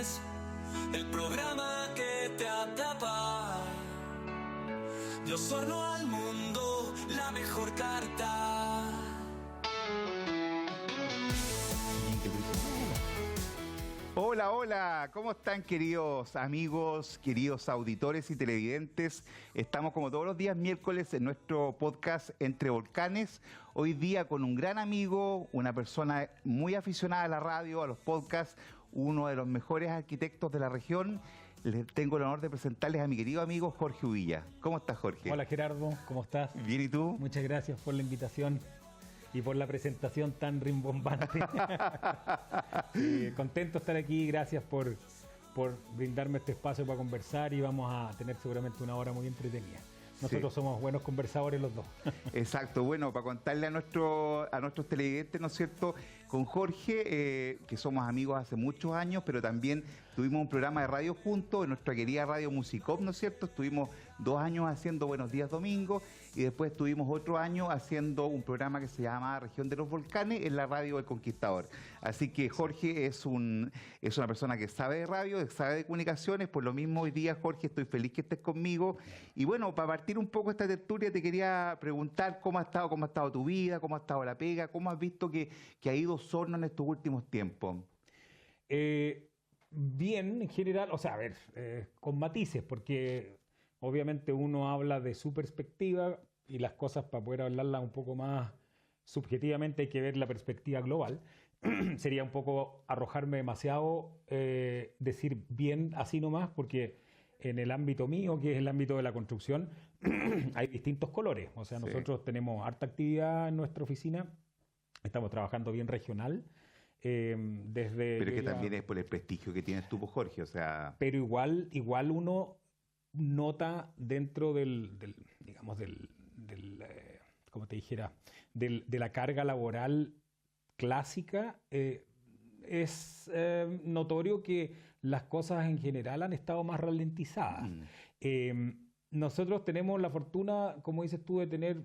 Volcanes, el programa que te atrapa. Yo sorno al mundo la mejor carta. Hola, hola, ¿cómo están queridos amigos, queridos auditores y televidentes? Estamos como todos los días miércoles en nuestro podcast Entre Volcanes. Hoy día con un gran amigo, una persona muy aficionada a la radio, a los podcasts, uno de los mejores arquitectos de la región. Les tengo el honor de presentarles a mi querido amigo Jorge Uvilla. ¿Cómo estás, Jorge? Hola Gerardo, ¿cómo estás? Bien, ¿y tú? Muchas gracias por la invitación y por la presentación tan rimbombante. Contento de estar aquí, gracias por brindarme este espacio para conversar y vamos a tener seguramente una hora muy entretenida. Nosotros somos buenos conversadores los dos. Exacto, bueno, para contarle a nuestros televidentes, ¿no es cierto?, con Jorge, que somos amigos hace muchos años, pero también tuvimos un programa de radio juntos, en nuestra querida radio Musicop, ¿no es cierto? Estuvimos 2 años haciendo Buenos Días Domingo y después estuvimos otro año haciendo un programa que se llama Región de los Volcanes en la radio El Conquistador. Así que Jorge es una persona que sabe de radio, que sabe de comunicaciones, por lo mismo hoy día, Jorge, estoy feliz que estés conmigo. Y bueno, para partir un poco esta tertulia, te quería preguntar cómo ha estado tu vida, cómo ha estado la pega, cómo has visto que ha ido Osorno en estos últimos tiempos. Bien, en general, o sea, a ver, con matices, porque obviamente uno habla de su perspectiva y las cosas para poder hablarlas un poco más subjetivamente hay que ver la perspectiva global. Sería un poco arrojarme demasiado, decir bien así nomás, porque en el ámbito mío, que es el ámbito de la construcción, hay distintos colores. O sea, nosotros tenemos harta actividad en nuestra oficina, estamos trabajando bien regional. Pero es que también es por el prestigio que tienes tú, Jorge, o sea... Pero igual uno nota dentro como te dijera, de la carga laboral clásica, es notorio que las cosas en general han estado más ralentizadas. Nosotros tenemos la fortuna, como dices tú, de tener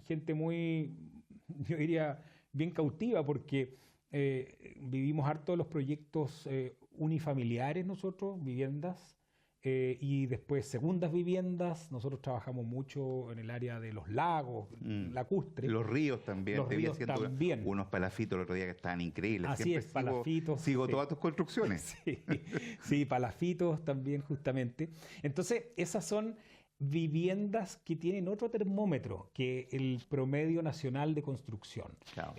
gente muy, yo diría, bien cautiva, porque vivimos harto de los proyectos unifamiliares nosotros, viviendas, y después segundas viviendas. Nosotros trabajamos mucho en el área de los lagos, lacustre. Los ríos también. Los ríos también. Unos palafitos el otro día que estaban increíbles. Así siempre es, palafitos. Sigo todas tus construcciones. Sí, palafitos también justamente. Entonces, esas son viviendas que tienen otro termómetro que el promedio nacional de construcción. Claro.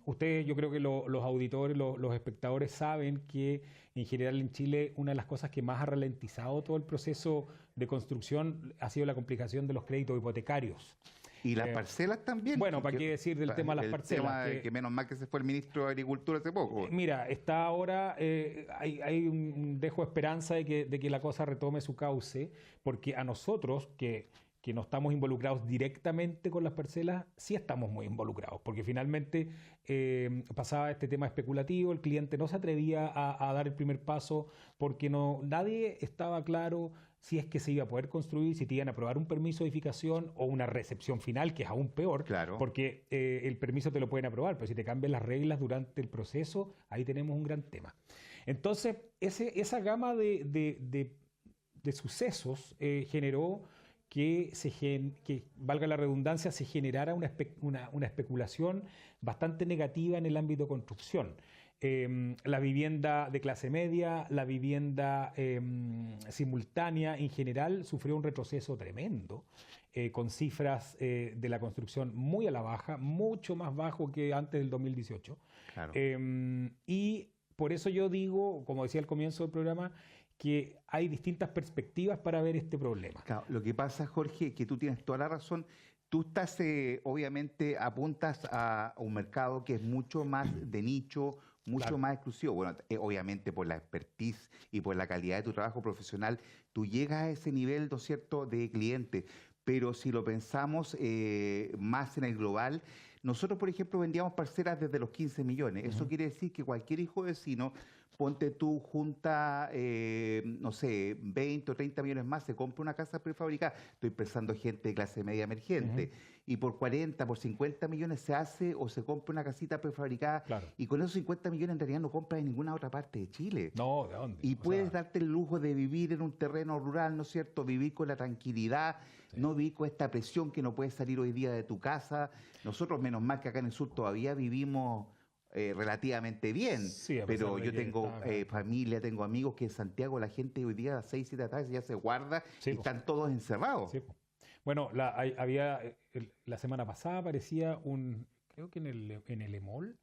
Ustedes, yo creo que los auditores, los espectadores saben que en general en Chile una de las cosas que más ha ralentizado todo el proceso de construcción ha sido la complicación de los créditos hipotecarios. Y las parcelas también. Bueno, ¿para qué decir del tema de las parcelas? El tema que menos mal que se fue el ministro de Agricultura hace poco. Mira, está ahora, hay un dejo de esperanza de que la cosa retome su cauce, porque a nosotros que no estamos involucrados directamente con las parcelas, sí estamos muy involucrados, porque finalmente pasaba este tema especulativo, el cliente no se atrevía a dar el primer paso porque nadie estaba claro si es que se iba a poder construir, si te iban a aprobar un permiso de edificación o una recepción final, que es aún peor, claro, porque el permiso te lo pueden aprobar, pero si te cambian las reglas durante el proceso, ahí tenemos un gran tema. Entonces, esa gama de sucesos generó que valga la redundancia, se generara una especulación bastante negativa en el ámbito de construcción. La vivienda de clase media, la vivienda simultánea en general sufrió un retroceso tremendo, con cifras de la construcción muy a la baja, mucho más bajo que antes del 2018. Claro. Y por eso yo digo, como decía al comienzo del programa, que hay distintas perspectivas para ver este problema. Claro, lo que pasa, Jorge, que tú tienes toda la razón. Tú estás, obviamente, apuntas a un mercado que es mucho más de nicho, mucho más exclusivo. Bueno, obviamente por la expertise y por la calidad de tu trabajo profesional, tú llegas a ese nivel, ¿no es cierto?, de cliente. Pero si lo pensamos más en el global, nosotros, por ejemplo, vendíamos parcelas desde los 15 millones. Eso quiere decir que cualquier hijo vecino ponte tú, junta, no sé, 20 o 30 millones más, se compra una casa prefabricada. Estoy pensando gente de clase media emergente. Y por 40, por 50 millones se hace o se compra una casita prefabricada. Claro. Y con esos 50 millones en realidad no compras en ninguna otra parte de Chile. No, ¿de dónde? Y puedes darte el lujo de vivir en un terreno rural, ¿no es cierto? Vivir con la tranquilidad, no vivir con esta presión que no puedes salir hoy día de tu casa. Nosotros, menos mal que acá en el sur todavía vivimos relativamente bien, Sí, pero yo tengo familia, tengo amigos que en Santiago la gente hoy día a las 6, 7 de la tarde ya se guarda y están todos encerrados. Sí, bueno, la semana pasada aparecía creo que en el EMOL,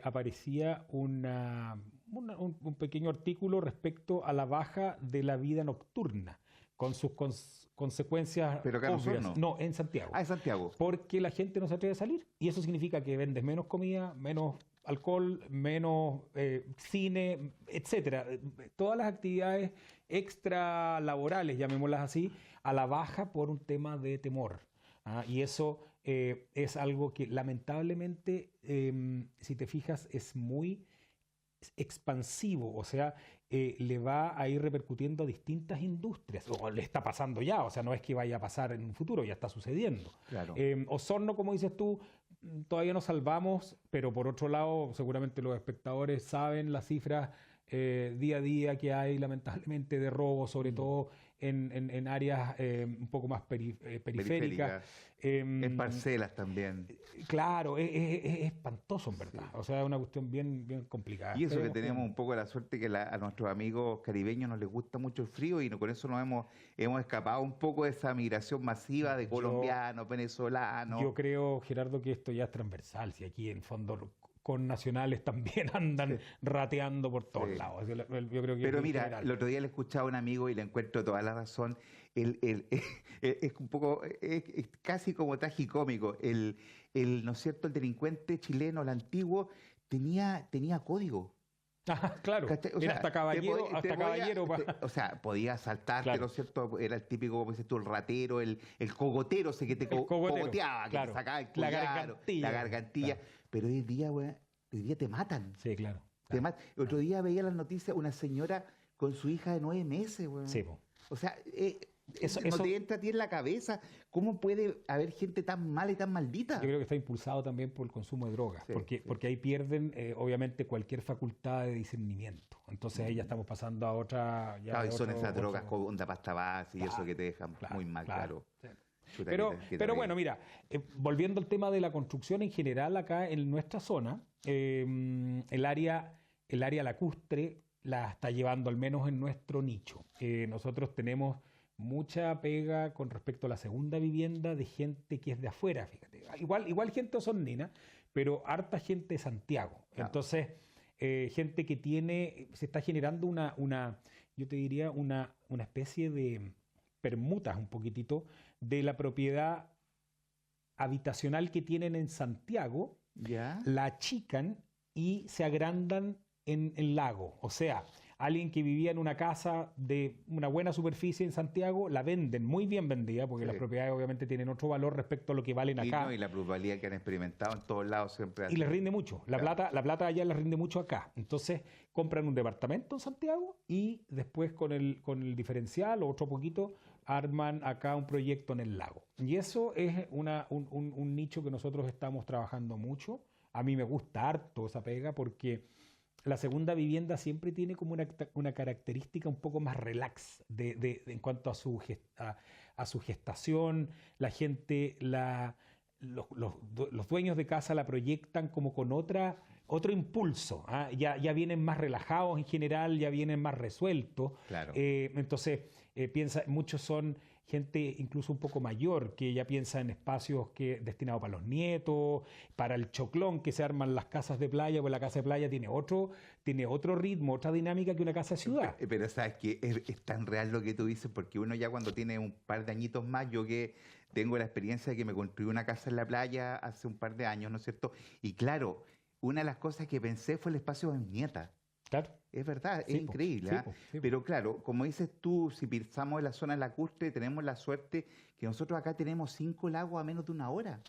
aparecía un pequeño artículo respecto a la baja de la vida nocturna, con sus consecuencias Pero acá obvias. No, en Santiago. Ah, en Santiago. Porque la gente no se atreve a salir. Y eso significa que vendes menos comida, menos alcohol, menos cine, etcétera. Todas las actividades extra laborales, llamémoslas así, a la baja por un tema de temor. Y eso es algo que lamentablemente, si te fijas, es muy expansivo, o sea, le va a ir repercutiendo a distintas industrias, o le está pasando ya, o sea, no es que vaya a pasar en un futuro, ya está sucediendo. Claro. Osorno, como dices tú, todavía nos salvamos, pero por otro lado, seguramente los espectadores saben las cifras día a día que hay, lamentablemente, de robo, sobre todo en áreas un poco más periféricas. En parcelas también. Claro, es espantoso en verdad. O sea, es una cuestión bien, bien complicada. Y eso que tenemos un poco la suerte que a nuestros amigos caribeños nos les gusta mucho el frío y con eso nos hemos escapado un poco de esa migración masiva de colombianos, venezolanos. Yo creo, Gerardo, que esto ya es transversal. Si aquí en fondo con nacionales también andan rateando por todos lados. Yo creo que pero mira, general. El otro día le escuchaba a un amigo y le encuentro toda la razón. Es un poco, es casi como tragicómico. ¿No es cierto? El delincuente chileno, el antiguo, tenía código. Claro, o sea, hasta caballero. O sea, podía asaltarte, claro. ¿No es cierto? Era el típico, como dices tú, el ratero, el cogotero, ese que te cogoteaba, claro. Que te sacaba el collar, la gargantilla. Claro. Pero hoy día, güey, hoy día te matan. Sí, claro. Otro día veía las noticias, una señora con su hija de 9 meses, güey. Sí, o sea, no te entra a ti en la cabeza. ¿Cómo puede haber gente tan mala y tan maldita? Yo creo que está impulsado también por el consumo de drogas, porque ahí pierden, obviamente, cualquier facultad de discernimiento. Entonces ahí ya estamos pasando a otra... Claro, y son esas drogas con onda pasta base y eso que te dejan muy mal, claro. Sí. Pero bueno, mira, volviendo al tema de la construcción en general acá en nuestra zona, el área lacustre la está llevando al menos en nuestro nicho. Nosotros tenemos mucha pega con respecto a la segunda vivienda de gente que es de afuera, fíjate. Igual gente osornina, pero harta gente de Santiago. Claro. Entonces, gente que se está generando yo te diría, una especie de permutas un poquitito de la propiedad habitacional que tienen en Santiago, la achican y se agrandan en el lago. O sea, alguien que vivía en una casa de una buena superficie en Santiago, la venden muy bien vendida, porque las propiedades obviamente tienen otro valor respecto a lo que valen acá. Y la plusvalía que han experimentado en todos lados siempre. Y les rinde mucho. La plata allá les rinde mucho acá. Entonces compran un departamento en Santiago y después con el diferencial o otro poquito arman acá un proyecto en el lago. Y eso es un nicho que nosotros estamos trabajando mucho. A mí me gusta harto esa pega porque la segunda vivienda siempre tiene como una característica un poco más relax en cuanto a su gestación. La gente, los dueños de casa la proyectan como con otro impulso. Ya vienen más relajados en general, ya vienen más resueltos. Claro. Entonces, muchos son gente incluso un poco mayor, que ya piensa en espacios destinados para los nietos, para el choclón que se arman las casas de playa, pues la casa de playa tiene otro ritmo, otra dinámica que una casa de ciudad. Pero sabes que es tan real lo que tú dices, porque uno ya cuando tiene un par de añitos más, yo que tengo la experiencia de que me construí una casa en la playa hace un par de años, ¿no es cierto? Y claro, una de las cosas que pensé fue el espacio de mi nieta. Claro. Es verdad, es increíble. Pero claro, como dices tú, si pensamos en la zona lacustre, tenemos la suerte que nosotros acá tenemos 5 lagos a menos de una hora.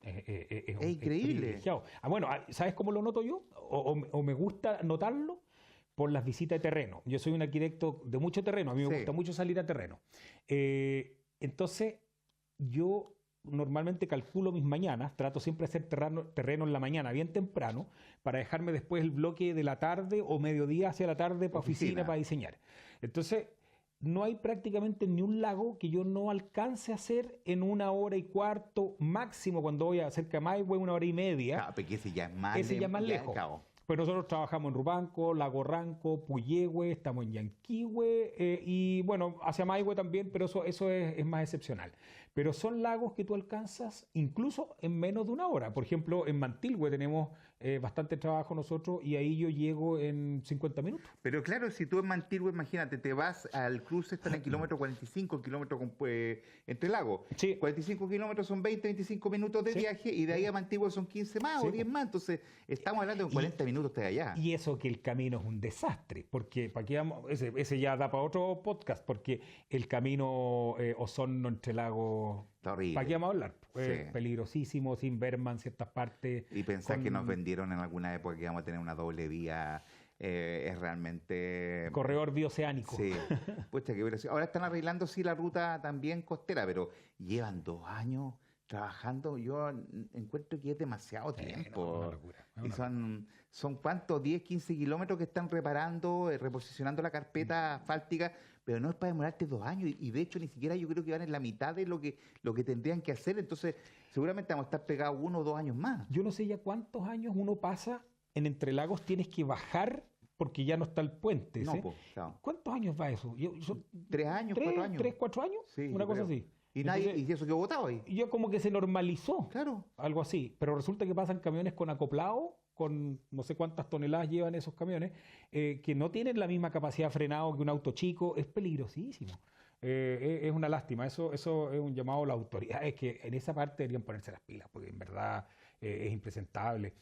Es increíble. Bueno, ¿sabes cómo lo noto yo? O me gusta notarlo. por las visitas de terreno. Yo soy un arquitecto de mucho terreno, a mí me gusta mucho salir a terreno. Entonces, yo normalmente calculo mis mañanas, trato siempre de hacer terreno en la mañana, bien temprano, para dejarme después el bloque de la tarde o mediodía hacia la tarde para oficina, para diseñar. Entonces, no hay prácticamente ni un lago que yo no alcance a hacer en 1 hora y cuarto, máximo cuando voy a cerca de Maihue, 1 hora y media. Claro, porque ese ya es más, lejos. Claro. Pues nosotros trabajamos en Rubanco, Lago Ranco, Puyehue, estamos en Yanquihue y bueno, hacia Maihue también, pero eso es más excepcional. Pero son lagos que tú alcanzas incluso en menos de 1 hora. Por ejemplo, en Mantilhue tenemos bastante trabajo nosotros y ahí yo llego en 50 minutos. Pero claro, si tú en Mantilhue, imagínate, te vas al cruce, están en el kilómetro 45, el kilómetro entre lagos. Sí. 45 kilómetros son 20, 25 minutos de viaje y de ahí a Mantilhue son 15 más o 10 más. Entonces, estamos hablando de 40 minutos de allá. Y eso que el camino es un desastre, porque ¿para qué vamos? Ese ya da para otro podcast, porque el camino Osorno entre lagos, horrible. ¿para qué vamos a hablar? Peligrosísimo, sin Berman, ciertas partes. Y pensar que nos vendieron en alguna época que íbamos a tener una doble vía es realmente... Corredor bioceánico. Sí. Pucha, que ahora están arreglando sí la ruta también costera, pero llevan 2 años trabajando. Yo encuentro que es demasiado tiempo. No, una locura, y son ¿cuántos? 10, 15 kilómetros que están reparando, reposicionando la carpeta asfáltica, pero no es para demorarte 2 años. Y de hecho ni siquiera yo creo que van en la mitad de lo que tendrían que hacer. Entonces seguramente vamos a estar pegados 1 o 2 años más. Yo no sé ya cuántos años uno pasa en Entre Lagos, tienes que bajar porque ya no está el puente. No, ¿sí? Claro. ¿Cuántos años va eso? 3 años, 4 años. 3, 4 años, Sí, una cosa creo. así. Y Entonces, eso quedó botado ahí. y yo como que se normalizó, Claro. algo así. Pero resulta que pasan camiones con acoplado, con no sé cuántas toneladas llevan esos camiones, que no tienen la misma capacidad de frenado que un auto chico. Es peligrosísimo. Es una lástima. Eso es un llamado a las autoridades que en esa parte deberían ponerse las pilas, porque en verdad es impresentable.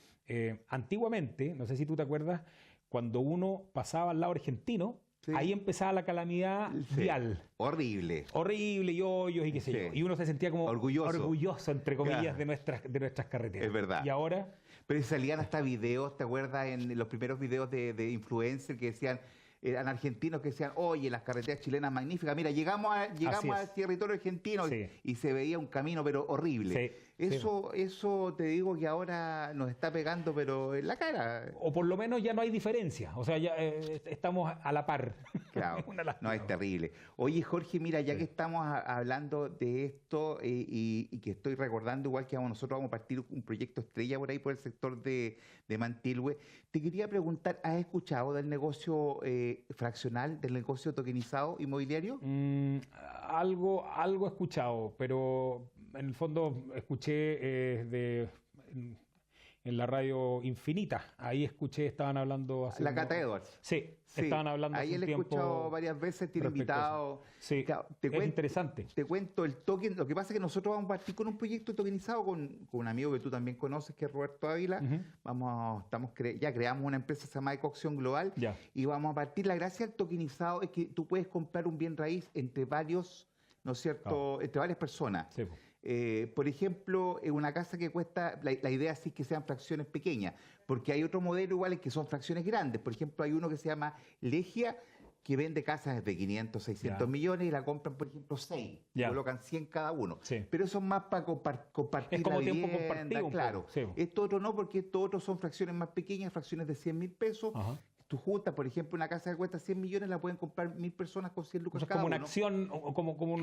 Antiguamente, no sé si tú te acuerdas, cuando uno pasaba al lado argentino, Sí. ahí empezaba la calamidad vial. Horrible. Horrible, y hoyos y qué sé Sí. yo. Y uno se sentía como Orgulloso. entre comillas, Claro. de nuestras carreteras. Es verdad. Y ahora, Pero salían hasta videos, ¿te acuerdas? En los primeros videos de influencers que decían, eran argentinos que decían, oye, las carreteras chilenas magníficas, mira, llegamos al territorio argentino y se veía un camino, pero horrible. Sí. Eso te digo que ahora nos está pegando, pero en la cara. o por lo menos ya no hay diferencia. O sea, ya estamos a la par. Claro, Una lástima. no, es terrible. Oye, Jorge, mira, ya que estamos hablando de esto y que estoy recordando, igual que nosotros vamos a partir un proyecto estrella por ahí por el sector de Mantilhue, te quería preguntar, ¿has escuchado del negocio fraccional, del negocio tokenizado inmobiliario? Algo he escuchado, pero en el fondo escuché en la radio Infinita. Ahí estaban hablando... La Cata Edwards. Sí, estaban hablando ahí hace un él he tiempo escuchado varias veces, tiene respecto a eso. invitado. Sí, Claro, es interesante. Te cuento el token. Lo que pasa es que nosotros vamos a partir con un proyecto tokenizado con un amigo que tú también conoces, que es Roberto Ávila. Ya creamos una empresa que se llama Ecoacción Global. Ya. Y vamos a partir. La gracia del tokenizado es que tú puedes comprar un bien raíz entre varios, ¿no es cierto? Entre varias personas. Sí. Por ejemplo, en una casa que cuesta, la idea sí es que sean fracciones pequeñas, porque hay otro modelo igual que son fracciones grandes. Por ejemplo, hay uno que se llama Legia, que vende casas de 500, 600 millones y la compran, por ejemplo, 6. Colocan 100 cada uno. Sí. Pero eso es más para compartir Es como la tiempo vivienda, compartido. claro. Sí. Esto otro no, porque estos otros son fracciones más pequeñas, fracciones de 100.000 pesos. Ajá. Tú juntas, por ejemplo, una casa que cuesta 100 millones, la pueden comprar 1.000 personas con 100 lucas O sea, cada como una uno. acción o como un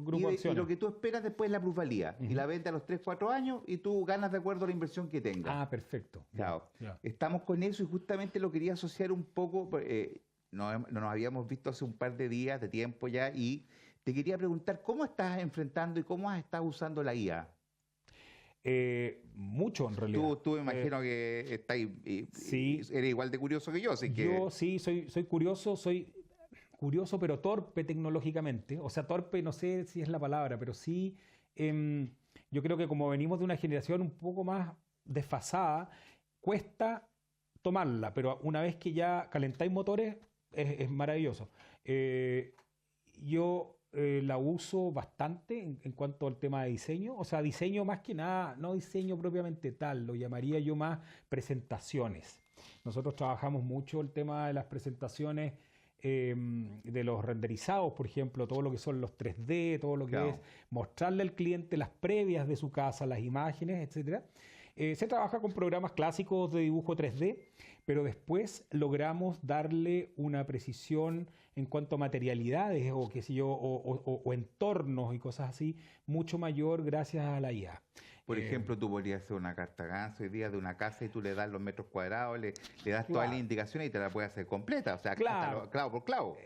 grupo de y acciones. lo que tú esperas después es la plusvalía. Y la vende a los 3, 4 años y tú ganas de acuerdo a la inversión que tengas. Ah, perfecto. Claro. Ya. Estamos con eso y justamente lo quería asociar un poco, no nos habíamos visto hace un par de días, de tiempo ya, y te quería preguntar, ¿cómo estás enfrentando y cómo estás usando la IA? Mucho, en realidad. Tú me imagino que estás sí. Eres igual de curioso que yo, así que... Yo sí, soy curioso, pero torpe tecnológicamente. O sea, torpe, no sé si es la palabra, pero sí, yo creo que como venimos de una generación un poco más desfasada, cuesta tomarla, pero una vez que ya calentáis motores, es maravilloso. Yo la uso bastante en cuanto al tema de diseño, o sea, diseño más que nada, no diseño propiamente tal, lo llamaría yo más presentaciones. Nosotros trabajamos mucho el tema de las presentaciones de los renderizados, por ejemplo, todo lo que son los 3D, todo lo que Claro. es mostrarle al cliente las previas de su casa, las imágenes, etcétera. Se trabaja con programas clásicos de dibujo 3D, pero después logramos darle una precisión en cuanto a materialidades o qué sé yo, o entornos y cosas así, mucho mayor gracias a la IA. Por ejemplo, tú podrías hacer una carta ganso hoy día de una casa y tú le das los metros cuadrados, le das todas las indicaciones y te la puedes hacer completa, o sea, Claro. clavo por clavo.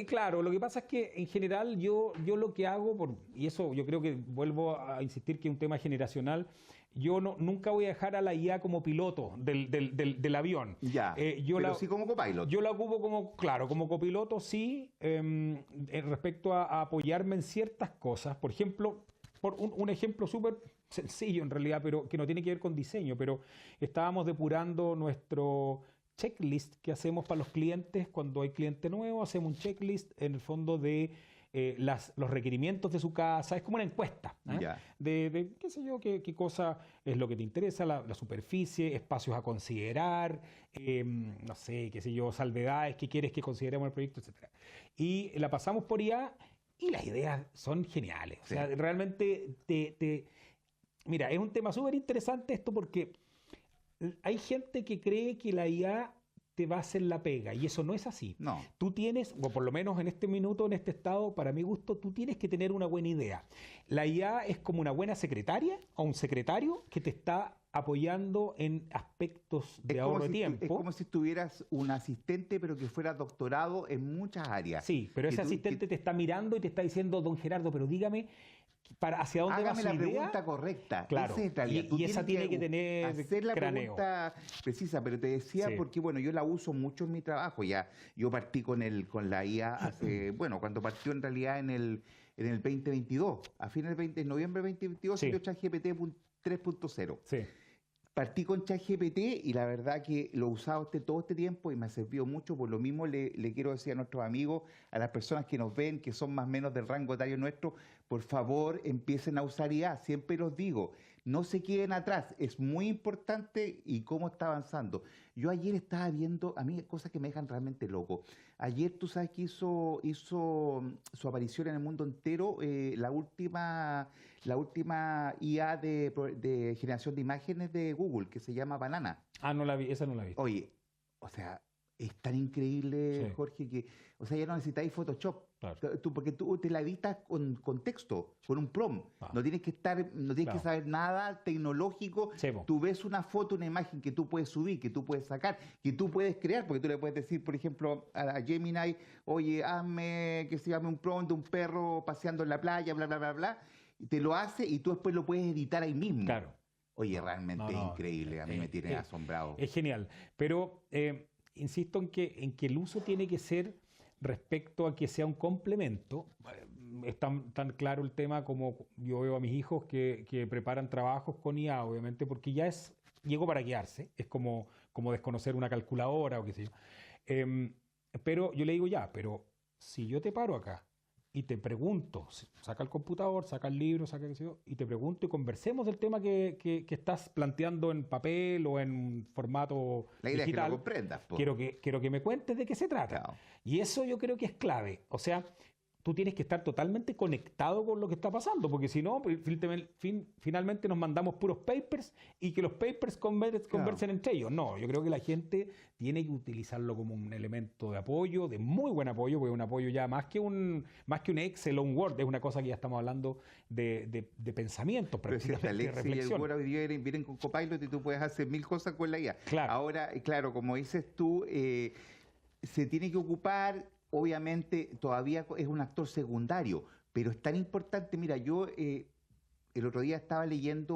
Claro, lo que pasa es que en general yo lo que hago, y eso yo creo que vuelvo a insistir que es un tema generacional, yo nunca voy a dejar a la IA como piloto del avión. Ya, pero sí como copilot. Yo la ocupo como copiloto, sí, respecto a apoyarme en ciertas cosas. Por ejemplo, por un ejemplo súper sencillo en realidad, pero que no tiene que ver con diseño, pero estábamos depurando nuestro checklist que hacemos para los clientes. Cuando hay cliente nuevo, hacemos un checklist en el fondo de los requerimientos de su casa. Es como una encuesta, ¿eh? Ya. De qué sé yo, qué cosa es lo que te interesa, la superficie, espacios a considerar, no sé, qué sé yo, salvedades que quieres que consideremos en el proyecto, etcétera. Y la pasamos por IA y las ideas son geniales. O sea, realmente Mira, es un tema súper interesante esto porque hay gente que cree que la IA te va a hacer la pega y eso no es así. No. Tú tienes, o por lo menos en este minuto, en este estado, para mi gusto, tú tienes que tener una buena idea. La IA es como una buena secretaria o un secretario que te está apoyando en aspectos de ahorro de tiempo. Es como si tuvieras un asistente, pero que fuera doctorado en muchas áreas. Sí, pero ese Que tú- asistente te está mirando y te está diciendo, don Gerardo, pero dígame, ¿hacia dónde va Hágame su la idea? pregunta correcta. Claro, Esa es en realidad. y Tú esa tiene que tener hacer la cráneo. pregunta precisa, pero te decía Sí. porque, bueno, yo la uso mucho en mi trabajo. Ya, yo partí con la IA hace, bueno, cuando partió en realidad en el 2022, a fines en noviembre del 2022 Sí. salió ChatGPT 3.0. Sí. Partí con ChatGPT y la verdad que lo he usado todo este tiempo y me ha servido mucho. Por lo mismo le quiero decir a nuestros amigos, a las personas que nos ven, que son más o menos del rango etario nuestro, por favor empiecen a usar IA. Siempre los digo, no se queden atrás. Es muy importante y cómo está avanzando. Yo ayer estaba viendo, a mí cosas que me dejan realmente loco. Ayer tú sabes que hizo su aparición en el mundo entero la última IA de generación de imágenes de Google, que se llama Banana. Ah, no la vi, esa no la vi. Oye, o sea, es tan increíble, Sí. Jorge, que, o sea, ya no necesitáis Photoshop. Claro. Porque tú te la editas con texto, con un prompt. Ah. No tienes que Claro. que saber nada tecnológico. Sí, po. Tú ves una foto, una imagen que tú puedes subir, que tú puedes sacar, que tú puedes crear, porque tú le puedes decir, por ejemplo, a Gemini, oye, hazme un prompt de un perro paseando en la playa, bla, bla, bla, bla. Y te lo hace y tú después lo puedes editar ahí mismo. Claro. Oye, realmente No, es no, increíble. A mí me tiene asombrado. Es genial. Pero insisto en que el uso tiene que ser respecto a que sea un complemento. Es tan claro el tema como yo veo a mis hijos que preparan trabajos con IA, obviamente, porque llegó para quedarse. Es como desconocer una calculadora o qué sé yo. Pero yo le digo pero si yo te paro acá y te pregunto, saca el computador, saca el libro, saca qué sé yo, y te pregunto y conversemos del tema que estás planteando en papel o en formato La idea digital. es que lo comprendas. Po. Quiero que me cuentes de qué se trata. Claro. Y eso yo creo que es clave. O sea, tú tienes que estar totalmente conectado con lo que está pasando, porque si no, finalmente nos mandamos puros papers y que los papers conversen entre ellos. No, yo creo que la gente tiene que utilizarlo como un elemento de apoyo, de muy buen apoyo, porque es un apoyo ya más que un Excel o un Word, es una cosa que ya estamos hablando de pensamiento, Pero si hasta prácticamente, de Alexa y el reflexión. Word hoy día vienen con Copilot y tú puedes hacer 1000 cosas con la IA. Claro. Ahora, claro, como dices tú, se tiene que ocupar, obviamente, todavía es un actor secundario, pero es tan importante. Mira, yo el otro día estaba leyendo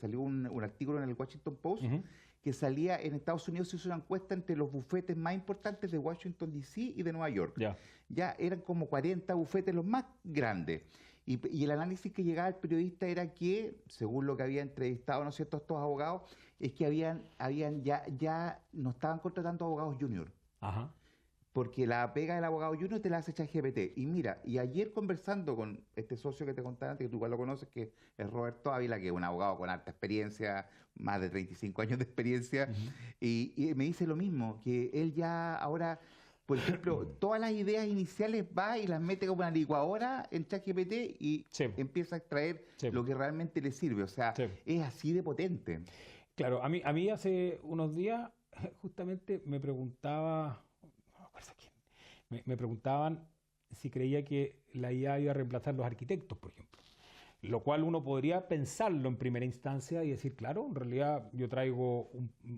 salió un artículo en el Washington Post Ujú. que salía en Estados Unidos, se hizo una encuesta entre los bufetes más importantes de Washington, D.C. y de Nueva York. Ya. Ya eran como 40 bufetes los más grandes. Y el análisis que llegaba el periodista era que, según lo que había entrevistado, ¿no es cierto?, estos abogados, es que ya no estaban contratando abogados junior. Ajá. porque la pega del abogado junior te la hace ChatGPT. Y mira, y ayer conversando con este socio que te contaba antes, que tú igual lo conoces, que es Roberto Ávila, que es un abogado con alta experiencia, más de 35 años de experiencia, y me dice lo mismo, que él ya ahora, por ejemplo, todas las ideas iniciales va y las mete como una licuadora en ChatGPT y Sí. empieza a extraer Sí. lo que realmente le sirve. O sea, Sí. es así de potente. Claro, a mí hace unos días justamente me preguntaba, no me acuerdo quién, me preguntaban si creía que la IA iba a reemplazar los arquitectos, por ejemplo. Lo cual uno podría pensarlo en primera instancia y decir, claro, en realidad yo traigo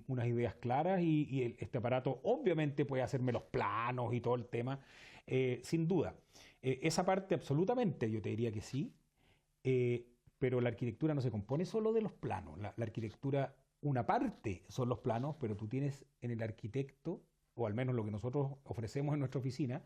unas ideas claras y este aparato obviamente puede hacerme los planos y todo el tema, sin duda. Esa parte absolutamente yo te diría que sí, pero la arquitectura no se compone solo de los planos. La arquitectura, una parte son los planos, pero tú tienes en el arquitecto, o al menos lo que nosotros ofrecemos en nuestra oficina,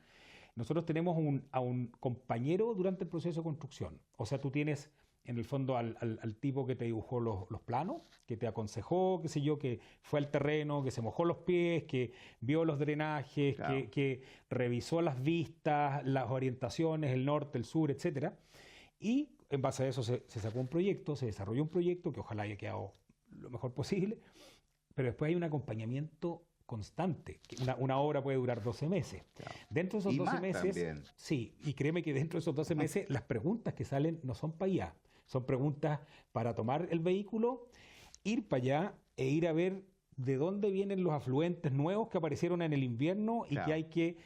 nosotros tenemos a un compañero durante el proceso de construcción. O sea, tú tienes en el fondo al tipo que te dibujó los planos, que te aconsejó, qué sé yo, que fue al terreno, que se mojó los pies, que vio los drenajes, Claro. que revisó las vistas, las orientaciones, el norte, el sur, etcétera. Y en base a eso se sacó un proyecto, se desarrolló un proyecto que ojalá haya quedado lo mejor posible, pero después hay un acompañamiento constante. Una obra puede durar 12 meses. Claro. Dentro de esos Y 12 más meses, también. sí, y créeme que dentro de esos 12 meses las preguntas que salen no son para allá, son preguntas para tomar el vehículo, ir para allá e ir a ver de dónde vienen los afluentes nuevos que aparecieron en el invierno y Claro. que hay que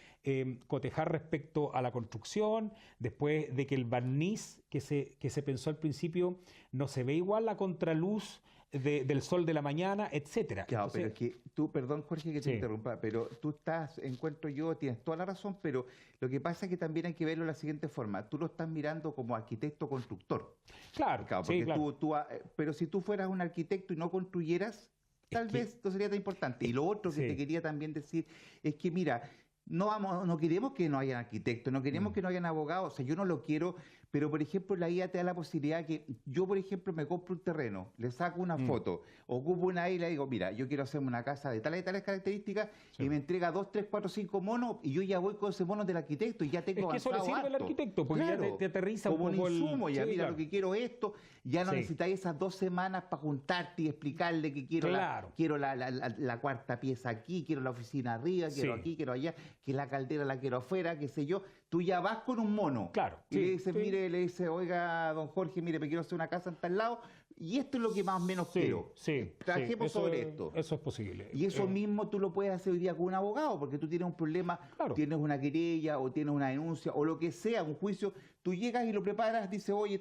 cotejar respecto a la construcción, después de que el barniz que se pensó al principio no se ve igual a contraluz del sol de la mañana, etcétera. Claro, pero es Entonces, que tú, perdón Jorge que te sí. interrumpa, pero tú estás, encuentro yo, tienes toda la razón, pero lo que pasa es que también hay que verlo de la siguiente forma. Tú lo estás mirando como arquitecto constructor. Claro, Claro, sí, porque claro. pero si tú fueras un arquitecto y no construyeras, Es tal que- vez no sería tan importante. Y lo otro que sí. te quería también decir es que, mira, no queremos que no hayan arquitectos, no queremos que no hayan abogados, o sea, yo no lo quiero, pero por ejemplo la IA te da la posibilidad que yo, por ejemplo, me compro un terreno, le saco una foto, ocupo una isla y le digo, mira, yo quiero hacerme una casa de tales y tales características, Sí. y me entrega 2, 3, 4, 5 monos, y yo ya voy con ese mono del arquitecto y ya tengo Es que eso le avanzado sirve al harto. arquitecto, porque ya te aterriza un como poco un insumo, ya sí, mira, claro. lo que quiero es esto, ya no Sí. necesitáis esas 2 semanas para juntarte y explicarle que quiero Claro. quiero la cuarta pieza aquí, quiero la oficina arriba, quiero Sí. aquí, quiero allá, que la caldera la quiero afuera, qué sé yo. Tú ya vas con un mono. Claro, Y sí, le dices, sí. mire, le dice, oiga, don Jorge, mire, me quiero hacer una casa en tal lado, y esto es lo que más o menos Sí, quiero. sí, Trabajemos sí, sobre esto. Eso es posible. Y eso mismo tú lo puedes hacer hoy día con un abogado, porque tú tienes un problema, Claro. tienes una querella o tienes una denuncia o lo que sea, un juicio, tú llegas y lo preparas, dices, oye,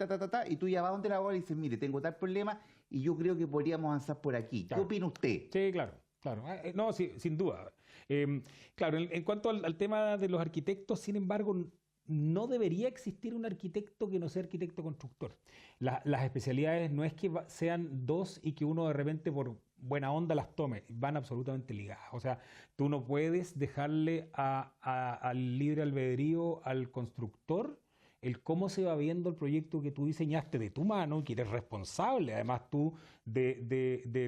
y tú ya vas donde el abogado y dices, mire, tengo tal problema y yo creo que podríamos avanzar por aquí. Claro. ¿Qué opina usted? Sí, claro, claro. No, sí, sin duda. Claro, en cuanto al tema de los arquitectos, sin embargo, no debería existir un arquitecto que no sea arquitecto constructor. Las especialidades no es que sean dos y que uno de repente por buena onda las tome, van absolutamente ligadas. O sea, tú no puedes dejarle al libre albedrío al constructor el cómo se va viendo el proyecto que tú diseñaste de tu mano, que eres responsable, además tú, de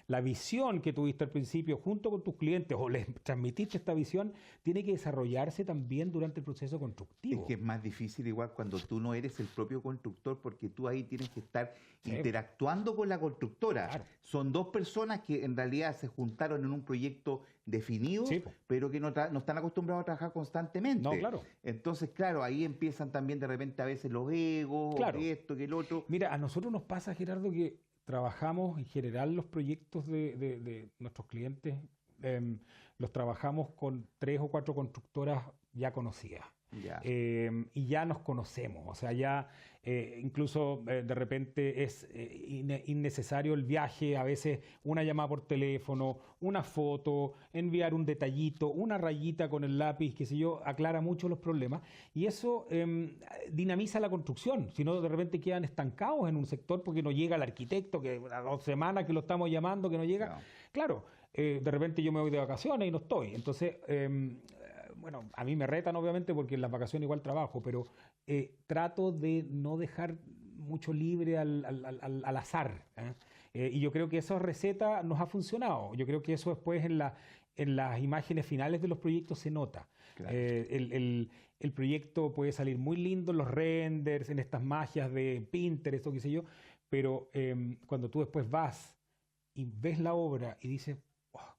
la visión que tuviste al principio junto con tus clientes o les transmitiste esta visión, tiene que desarrollarse también durante el proceso Es constructivo. que es más difícil igual cuando tú no eres el propio constructor porque tú ahí tienes que estar Sí. interactuando con la constructora. Claro. Son dos personas que en realidad se juntaron en un proyecto definido, Sí, po. pero que no están acostumbrados a trabajar constantemente. No, claro. Entonces, claro, ahí empiezan también de repente a veces los egos, Claro. que esto, que el otro. Mira, a nosotros nos pasa, Gerardo, que trabajamos en general los proyectos de nuestros clientes, los trabajamos con 3 o 4 constructoras ya conocidas. Ya. Y ya nos conocemos, o sea, ya incluso de repente es innecesario el viaje, a veces una llamada por teléfono, una foto, enviar un detallito, una rayita con el lápiz, qué sé yo, aclara mucho los problemas y eso dinamiza la construcción, si no de repente quedan estancados en un sector porque no llega el arquitecto, que a 2 semanas que lo estamos llamando, que no llega. Claro, de repente yo me voy de vacaciones y no estoy, entonces... bueno, a mí me retan obviamente porque en las vacaciones igual trabajo, pero trato de no dejar mucho libre al azar, ¿eh? Y yo creo que esa receta nos ha funcionado. Yo creo que eso después en las imágenes finales de los proyectos se nota. Claro. El proyecto puede salir muy lindo en los renders, en estas magias de Pinterest o qué sé yo, pero cuando tú después vas y ves la obra y dices, "Oh,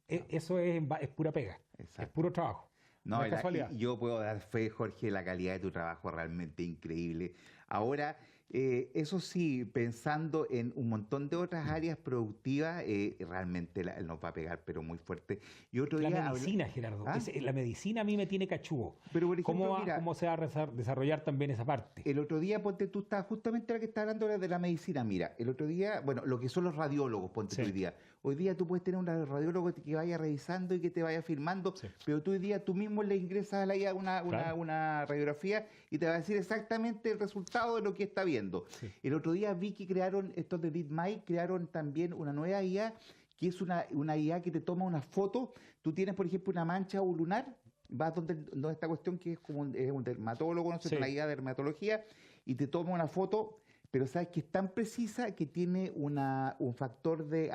eso es pura pega, Exacto. es puro trabajo". No, No es casualidad. y yo puedo dar fe, Jorge, la calidad de tu trabajo es realmente increíble. Ahora, eso sí, pensando en un montón de otras áreas productivas, realmente nos va a pegar, pero muy fuerte. Y otro La día medicina, Gerardo. ¿Ah? La medicina a mí me tiene cachudo. Pero, por ejemplo, mira, ¿Cómo se va a desarrollar también esa parte? el otro día, ponte tú, estás justamente la que está hablando de la medicina. Mira, el otro día, bueno, lo que son los radiólogos, ponte Sí. tú hoy día. Hoy día tú puedes tener un radiólogo que vaya revisando y que te vaya firmando, Sí. pero tú hoy día tú mismo le ingresas a la IA Claro. una radiografía y te va a decir exactamente el resultado de lo que está viendo. Sí. El otro día vi que crearon, estos de DeepMind, crearon también una nueva IA, que es una IA que te toma una foto. Tú tienes, por ejemplo, una mancha lunar, vas donde esta cuestión que es un dermatólogo, no sé, Sí. una IA de dermatología, y te toma una foto, pero sabes que es tan precisa que tiene un factor de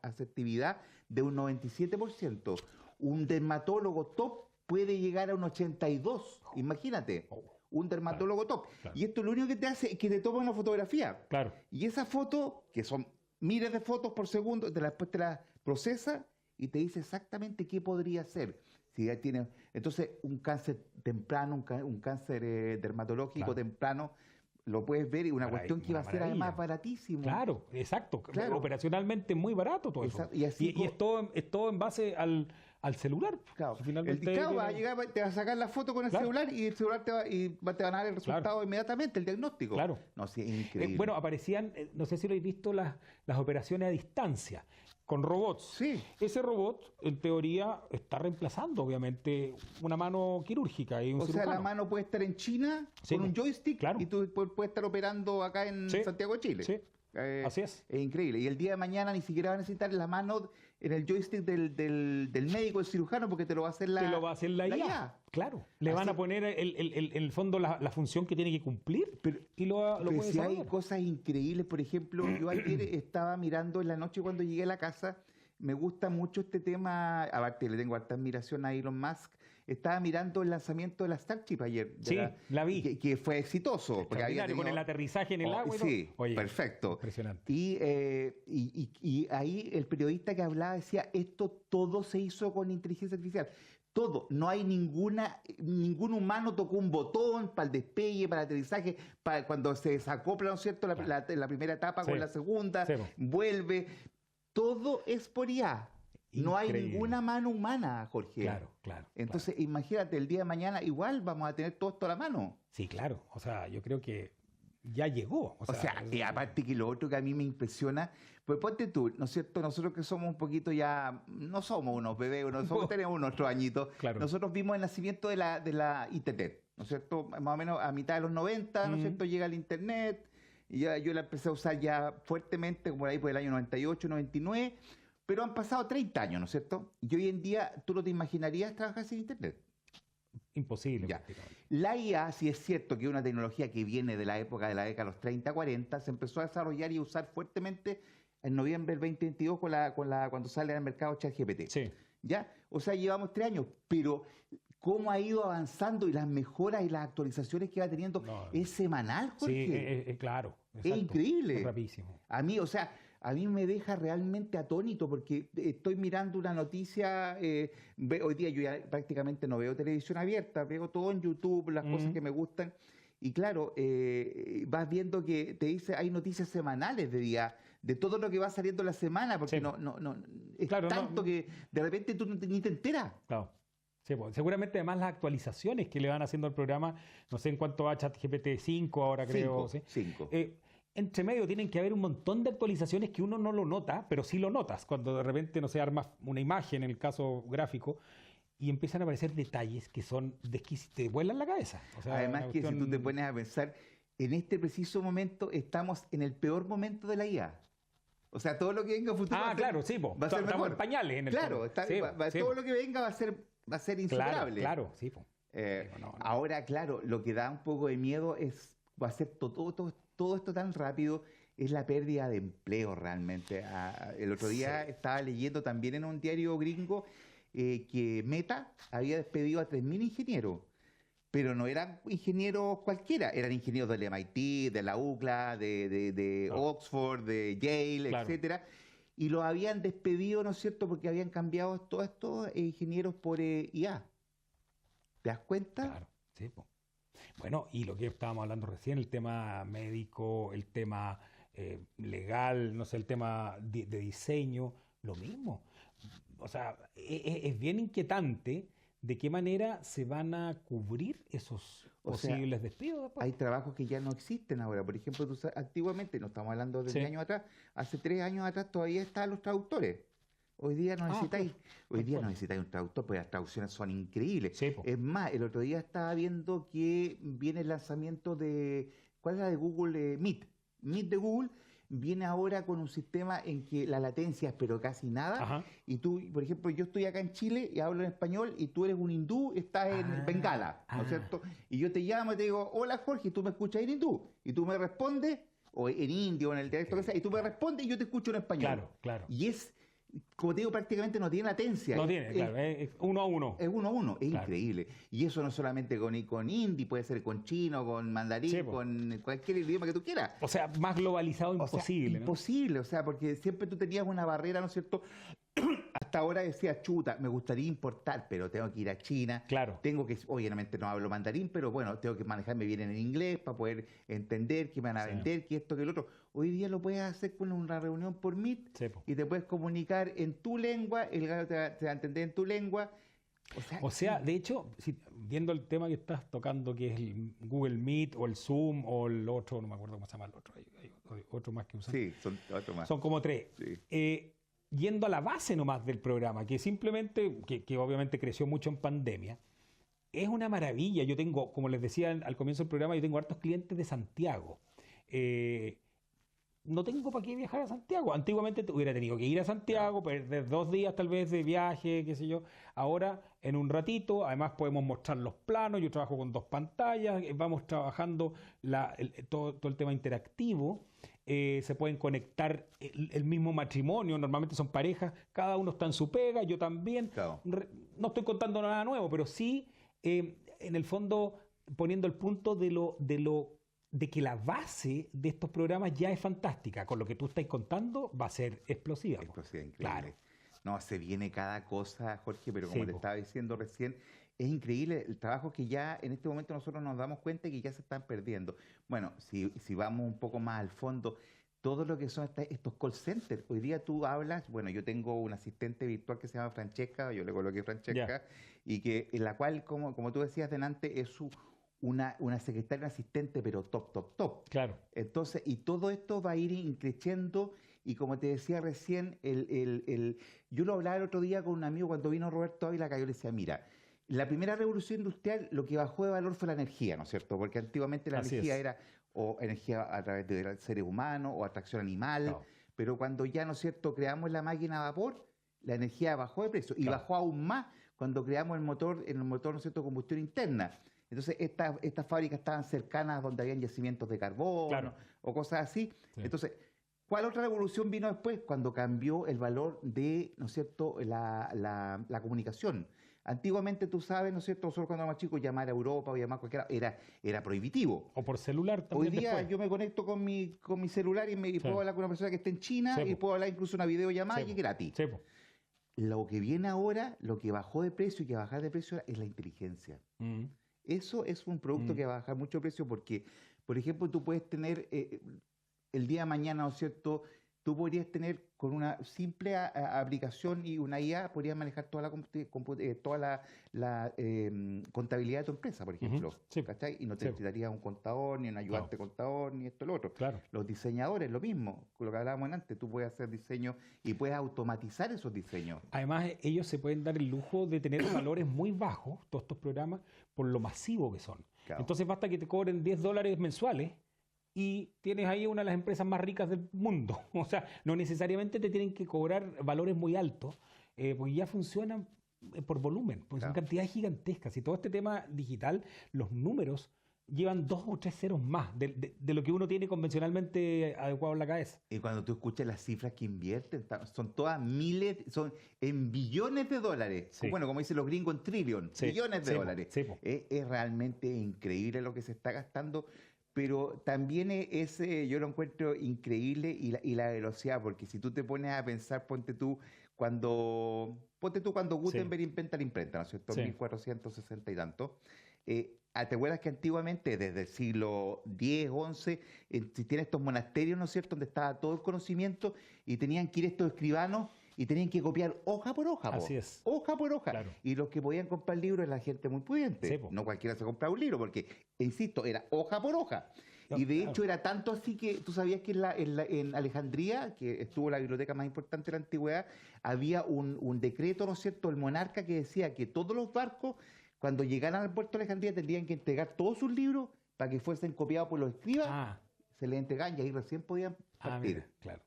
asertividad de un 97%. Un dermatólogo top puede llegar a un 82%. Imagínate, Oh, un dermatólogo top. claro. Y esto lo único que te hace es que te toma una fotografía. Claro. Y esa foto, que son miles de fotos por segundo, después te la procesa y te dice exactamente qué podría ser. Si ya tiene, entonces, un cáncer temprano, un cáncer dermatológico Claro. temprano, lo puedes ver y una cuestión que va a ser maravilla. además baratísimo. Claro, exacto. Claro. Operacionalmente muy barato todo eso. Exacto. Y así Y es todo en base al celular. Claro. Finalmente, Claro, va a llegar, te va a sacar la foto con el Claro. celular y el celular te van a dar el resultado inmediatamente, el diagnóstico. Claro. No, sí, es increíble. Bueno, aparecían, no sé si lo habéis visto, las operaciones a distancia con robots. Sí. Ese robot, en teoría, está reemplazando, obviamente, una mano quirúrgica y un O sea, cirujano. la mano puede estar en China Sí, con un joystick claro. y tú puedes estar operando acá en Sí, Santiago de Chile. sí, así es. Es increíble. Y el día de mañana ni siquiera va a necesitar la mano en el joystick del médico, del cirujano, porque te lo va a hacer Te lo va a hacer la IA. IA. Claro. Le van Así- a poner en el fondo la función que tiene que cumplir y lo Pero puede si hay desarrollar. cosas increíbles, por ejemplo, yo ayer estaba mirando en la noche cuando llegué a la casa, me gusta mucho este tema, aparte le tengo harta admiración a Elon Musk, estaba mirando el lanzamiento de la Starship ayer. Sí, la vi. Que fue exitoso. Porque había Extraordinario, con el aterrizaje en el agua y todo. Sí, Oye, perfecto. impresionante. Y ahí el periodista que hablaba decía, esto todo se hizo con inteligencia artificial. Todo, no hay ningún humano tocó un botón para el despegue, para el aterrizaje, para cuando se desacopla, ¿no es cierto? La primera etapa Sí. con la segunda, Sí, po. vuelve. Todo es por IA. No hay Increíble. ninguna mano humana, Jorge. Claro. Entonces, imagínate, el día de mañana igual vamos a tener todo esto a la mano. Sí, claro. O sea, yo creo que ya llegó. O sea, y aparte que lo otro que a mí me impresiona, pues ponte tú, ¿no es cierto? Nosotros que somos un poquito ya, no somos unos bebés, tenemos nuestros añitos. Claro. Nosotros vimos el nacimiento de la Internet, ¿no es cierto? Más o menos a mitad de los 90, ¿no es cierto? Llega el Internet, y ya yo la empecé a usar ya fuertemente, como por ahí por el año 98, 99, pero han pasado 30 años, ¿no es cierto? Y hoy en día tú no te imaginarías trabajar sin Internet. Imposible. Ya. prácticamente. La IA, si es cierto que es una tecnología que viene de la época de la década de los 30, 40, se empezó a desarrollar y usar fuertemente en noviembre del 2022 cuando sale al mercado ChatGPT. Sí. ¿Ya? O sea, llevamos 3 años, pero cómo ha ido avanzando y las mejoras y las actualizaciones que va teniendo No. es semanal, Jorge. Sí, claro. Es exacto. increíble. Es rapidísimo. A mí, o sea, a mí me deja realmente atónito porque estoy mirando una noticia, hoy día yo ya prácticamente no veo televisión abierta, veo todo en YouTube, las cosas que me gustan, y claro, vas viendo que te dice, hay noticias semanales de todo lo que va saliendo la semana, porque Sí. no, es Claro, no. tanto que de repente tú ni te enteras. Claro. Sí, pues, seguramente además las actualizaciones que le van haciendo al programa, no sé en cuánto va ChatGPT 5 ahora creo. Cinco. Entre medio tienen que haber un montón de actualizaciones que uno no lo nota, pero sí lo notas cuando de repente, no sé, armas una imagen, en el caso gráfico, y empiezan a aparecer detalles que son te vuelan la cabeza. O sea, Además una que si tú te cuestión- pones a pensar, en este preciso momento estamos en el peor momento de la IA. O sea, todo lo que venga a futuro va a ser, claro, sí, po. va a ser Estamos mejor. en pañales en el Claro, fondo. Sí, sí, todo po. lo que venga va a ser Claro, insuperable. claro, sí, po. Eh, Digo, no. Ahora, claro, lo que da un poco de miedo es va a ser todo esto tan rápido, es la pérdida de empleo realmente. El otro día estaba leyendo también en un diario gringo que Meta había despedido a 3.000 ingenieros, pero no eran ingenieros cualquiera, eran ingenieros del MIT, de la UCLA, de Claro. Oxford, de Yale, Claro. etcétera, y los habían despedido, ¿no es cierto?, porque habían cambiado todos estos ingenieros por IA. ¿Te das cuenta? Claro, sí, po. Bueno, y lo que estábamos hablando recién, el tema médico, el tema legal, no sé, el tema de diseño, lo mismo. O sea, es bien inquietante de qué manera se van a cubrir esos O sea, posibles despidos después. hay trabajos que ya no existen ahora. Por ejemplo, antiguamente, no estamos hablando de 10 Sí. años atrás, hace 3 años atrás todavía estaban los traductores. Hoy día no necesitáis, claro, hoy tal día no cual. necesitáis un traductor, porque las traducciones son increíbles. Sí, po. Es más, el otro día estaba viendo que viene el lanzamiento de, ¿cuál era de Google? Meet. Meet de Google viene ahora con un sistema en que la latencia es pero casi nada. Ajá. Y tú, por ejemplo, yo estoy acá en Chile y hablo en español y tú eres un hindú, estás en Bengala, ¿no es cierto? Y yo te llamo y te digo, hola Jorge, y tú me escuchas en hindú. Y tú me respondes, o en indio, o en el dialecto que sea, y tú me respondes y yo te escucho en español. Claro, claro. Y es, como te digo, prácticamente no tiene latencia. No tiene, claro, es uno a uno. Es uno a uno, es Claro. increíble. Y eso no solamente con hindi, puede ser con chino, con mandarín, Sí, po. con cualquier idioma que tú quieras. O sea, más globalizado O sea, imposible, ¿no? imposible, o sea, porque siempre tú tenías una barrera, ¿no es cierto? Hasta ahora decías, chuta, me gustaría importar, pero tengo que ir a China. Claro. Tengo que, obviamente no hablo mandarín, pero bueno, tengo que manejarme bien en inglés para poder entender qué me van a Sí. vender, qué esto, qué el otro. Hoy día lo puedes hacer con una reunión por Meet Sí, po. y te puedes comunicar en tu lengua, el gallo te va a entender en tu lengua. O sea, de hecho, viendo el tema que estás tocando, que es el Google Meet o el Zoom o el otro, no me acuerdo cómo se llama el otro, hay otro más que usan. sí, son otro más. Son como tres. Sí. Yendo a la base nomás del programa, que simplemente, que obviamente creció mucho en pandemia, es una maravilla. Yo tengo, como les decía al comienzo del programa, yo tengo hartos clientes de Santiago. No tengo para qué viajar a Santiago. Antiguamente hubiera tenido que ir a Santiago, perder 2 días tal vez de viaje, qué sé yo. Ahora, en un ratito, además podemos mostrar los planos. Yo trabajo con 2 pantallas, vamos trabajando todo el tema interactivo. Se pueden conectar el mismo matrimonio, normalmente son parejas, cada uno está en su pega, yo también. Claro. No estoy contando nada nuevo, pero sí, en el fondo, poniendo el punto de que la base de estos programas ya es fantástica. Con lo que tú estás contando va a ser explosiva. po. Explosiva, increíble. Claro. No, se viene cada cosa, Jorge, pero como Sí, te po. estaba diciendo recién, es increíble el trabajo que ya en este momento nosotros nos damos cuenta que ya se están perdiendo. Bueno, si vamos un poco más al fondo, todo lo que son estos call centers. Hoy día tú hablas, bueno, yo tengo un asistente virtual que se llama Francesca, yo le coloqué Francesca, y que en la cual, como tú decías delante, es una secretaria, un asistente, pero top. Claro. Entonces, y todo esto va a ir creciendo, y como te decía recién, yo lo hablaba el otro día con un amigo cuando vino Roberto Ávila, acá yo le decía, mira, la primera revolución industrial lo que bajó de valor fue la energía, ¿no es cierto? Porque antiguamente la Así energía es. era o energía a través de seres humanos o atracción animal, Claro. pero cuando ya, ¿no es cierto?, creamos la máquina a vapor, la energía bajó de precio, y Claro. bajó aún más cuando creamos el motor, ¿no es cierto?, combustión interna. Entonces, estas fábricas estaban cercanas donde habían yacimientos de carbón Claro. o cosas así. Sí. Entonces, ¿cuál otra revolución vino después? Cuando cambió el valor de, ¿no es cierto?, la comunicación. Antiguamente, tú sabes, ¿no es cierto?, nosotros cuando éramos chicos, llamar a Europa o llamar a cualquiera era prohibitivo. O por celular Hoy también día después. yo me conecto con mi celular y puedo hablar con una persona que esté en China, Sí, y po. puedo hablar incluso una videollamada Sí, y es po. gratis. Sí, po. Lo que viene ahora, lo que bajó de precio y que va a bajar de precio es la inteligencia. Mm. Eso es un producto que va a bajar mucho de precio porque, por ejemplo, tú puedes tener el día de mañana, ¿no es cierto?, tú podrías tener con una simple aplicación y una IA, podrías manejar toda la contabilidad de tu empresa, por ejemplo. Ujú, sí. ¿Cachai? Y no te Sí. necesitarías un contador, ni un ayudante contador, ni esto, lo otro. Claro. Los diseñadores, lo mismo, con lo que hablábamos antes, tú puedes hacer diseños y puedes automatizar esos diseños. Además, ellos se pueden dar el lujo de tener valores muy bajos, todos estos programas, por lo masivo que son. Claro. Entonces basta que te cobren $10 mensuales y tienes ahí una de las empresas más ricas del mundo. O sea, no necesariamente te tienen que cobrar valores muy altos, porque ya funcionan por volumen, porque son Claro. cantidades gigantescas. Y todo este tema digital, los números llevan 2 o 3 ceros más de lo que uno tiene convencionalmente adecuado en la cabeza. Y cuando tú escuchas las cifras que invierten, son todas miles, son en billones de dólares. Sí. Bueno, como dicen los gringos, en trillion, Sí, billones de sí, po, dólares. sí, po. Es realmente increíble lo que se está gastando, pero también yo lo encuentro increíble y la velocidad, porque si tú te pones a pensar, ponte tú cuando Gutenberg inventa la imprenta, ¿no es cierto? Sí. 1460 y tanto. ¿Te acuerdas que antiguamente, desde el siglo X, XI, existían estos monasterios, ¿no es cierto?, donde estaba todo el conocimiento y tenían que ir estos escribanos y tenían que copiar hoja por hoja. Así es. Hoja por hoja. Claro. Y los que podían comprar libros era la gente muy pudiente. Sí, po. No cualquiera se compraba un libro porque, insisto, era hoja por hoja. No, Y de claro. hecho era tanto así que tú sabías que en Alejandría, que estuvo la biblioteca más importante de la antigüedad, había un decreto, ¿no es cierto?, el monarca que decía que todos los barcos, cuando llegaran al puerto de Alejandría, tendrían que entregar todos sus libros para que fuesen copiados por los escribas, se les entregaban y ahí recién podían partir. Mira, claro.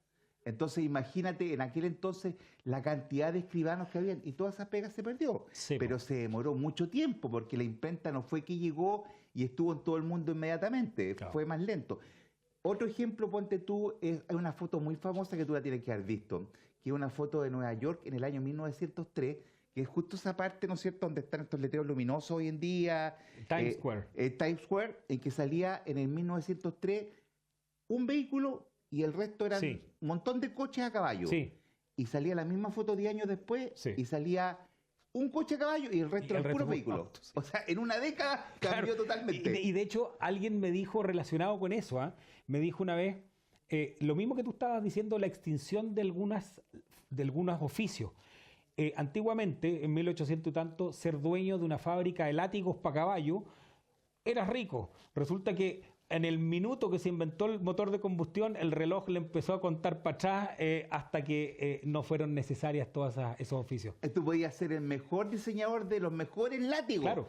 Entonces imagínate en aquel entonces la cantidad de escribanos que habían y toda esa pega se perdió. Sí, Pero se demoró mucho tiempo porque la imprenta no fue que llegó y estuvo en todo el mundo inmediatamente, Claro. fue más lento. Otro ejemplo, ponte tú, hay una foto muy famosa que tú la tienes que haber visto, que es una foto de Nueva York en el año 1903, que es justo esa parte, ¿no es cierto?, donde están estos letreros luminosos hoy en día. Times Square. Times Square, en que salía en el 1903 un vehículo y el resto eran Sí. un montón de coches a caballo. Sí. Y salía la misma foto 10 años después Sí. y salía un coche a caballo y el resto Y el eran puros resto vehículos. autos, sí. O sea, en una década cambió Claro. totalmente. Y de hecho, alguien me dijo relacionado con eso, me dijo una vez, lo mismo que tú estabas diciendo, la extinción de algunos oficios. Antiguamente, en 1800 y tanto, ser dueño de una fábrica de látigos para caballo, eras rico. Resulta que en el minuto que se inventó el motor de combustión, el reloj le empezó a contar para atrás hasta que no fueron necesarias todos esos oficios. Tú podías ser el mejor diseñador de los mejores látigos. Claro.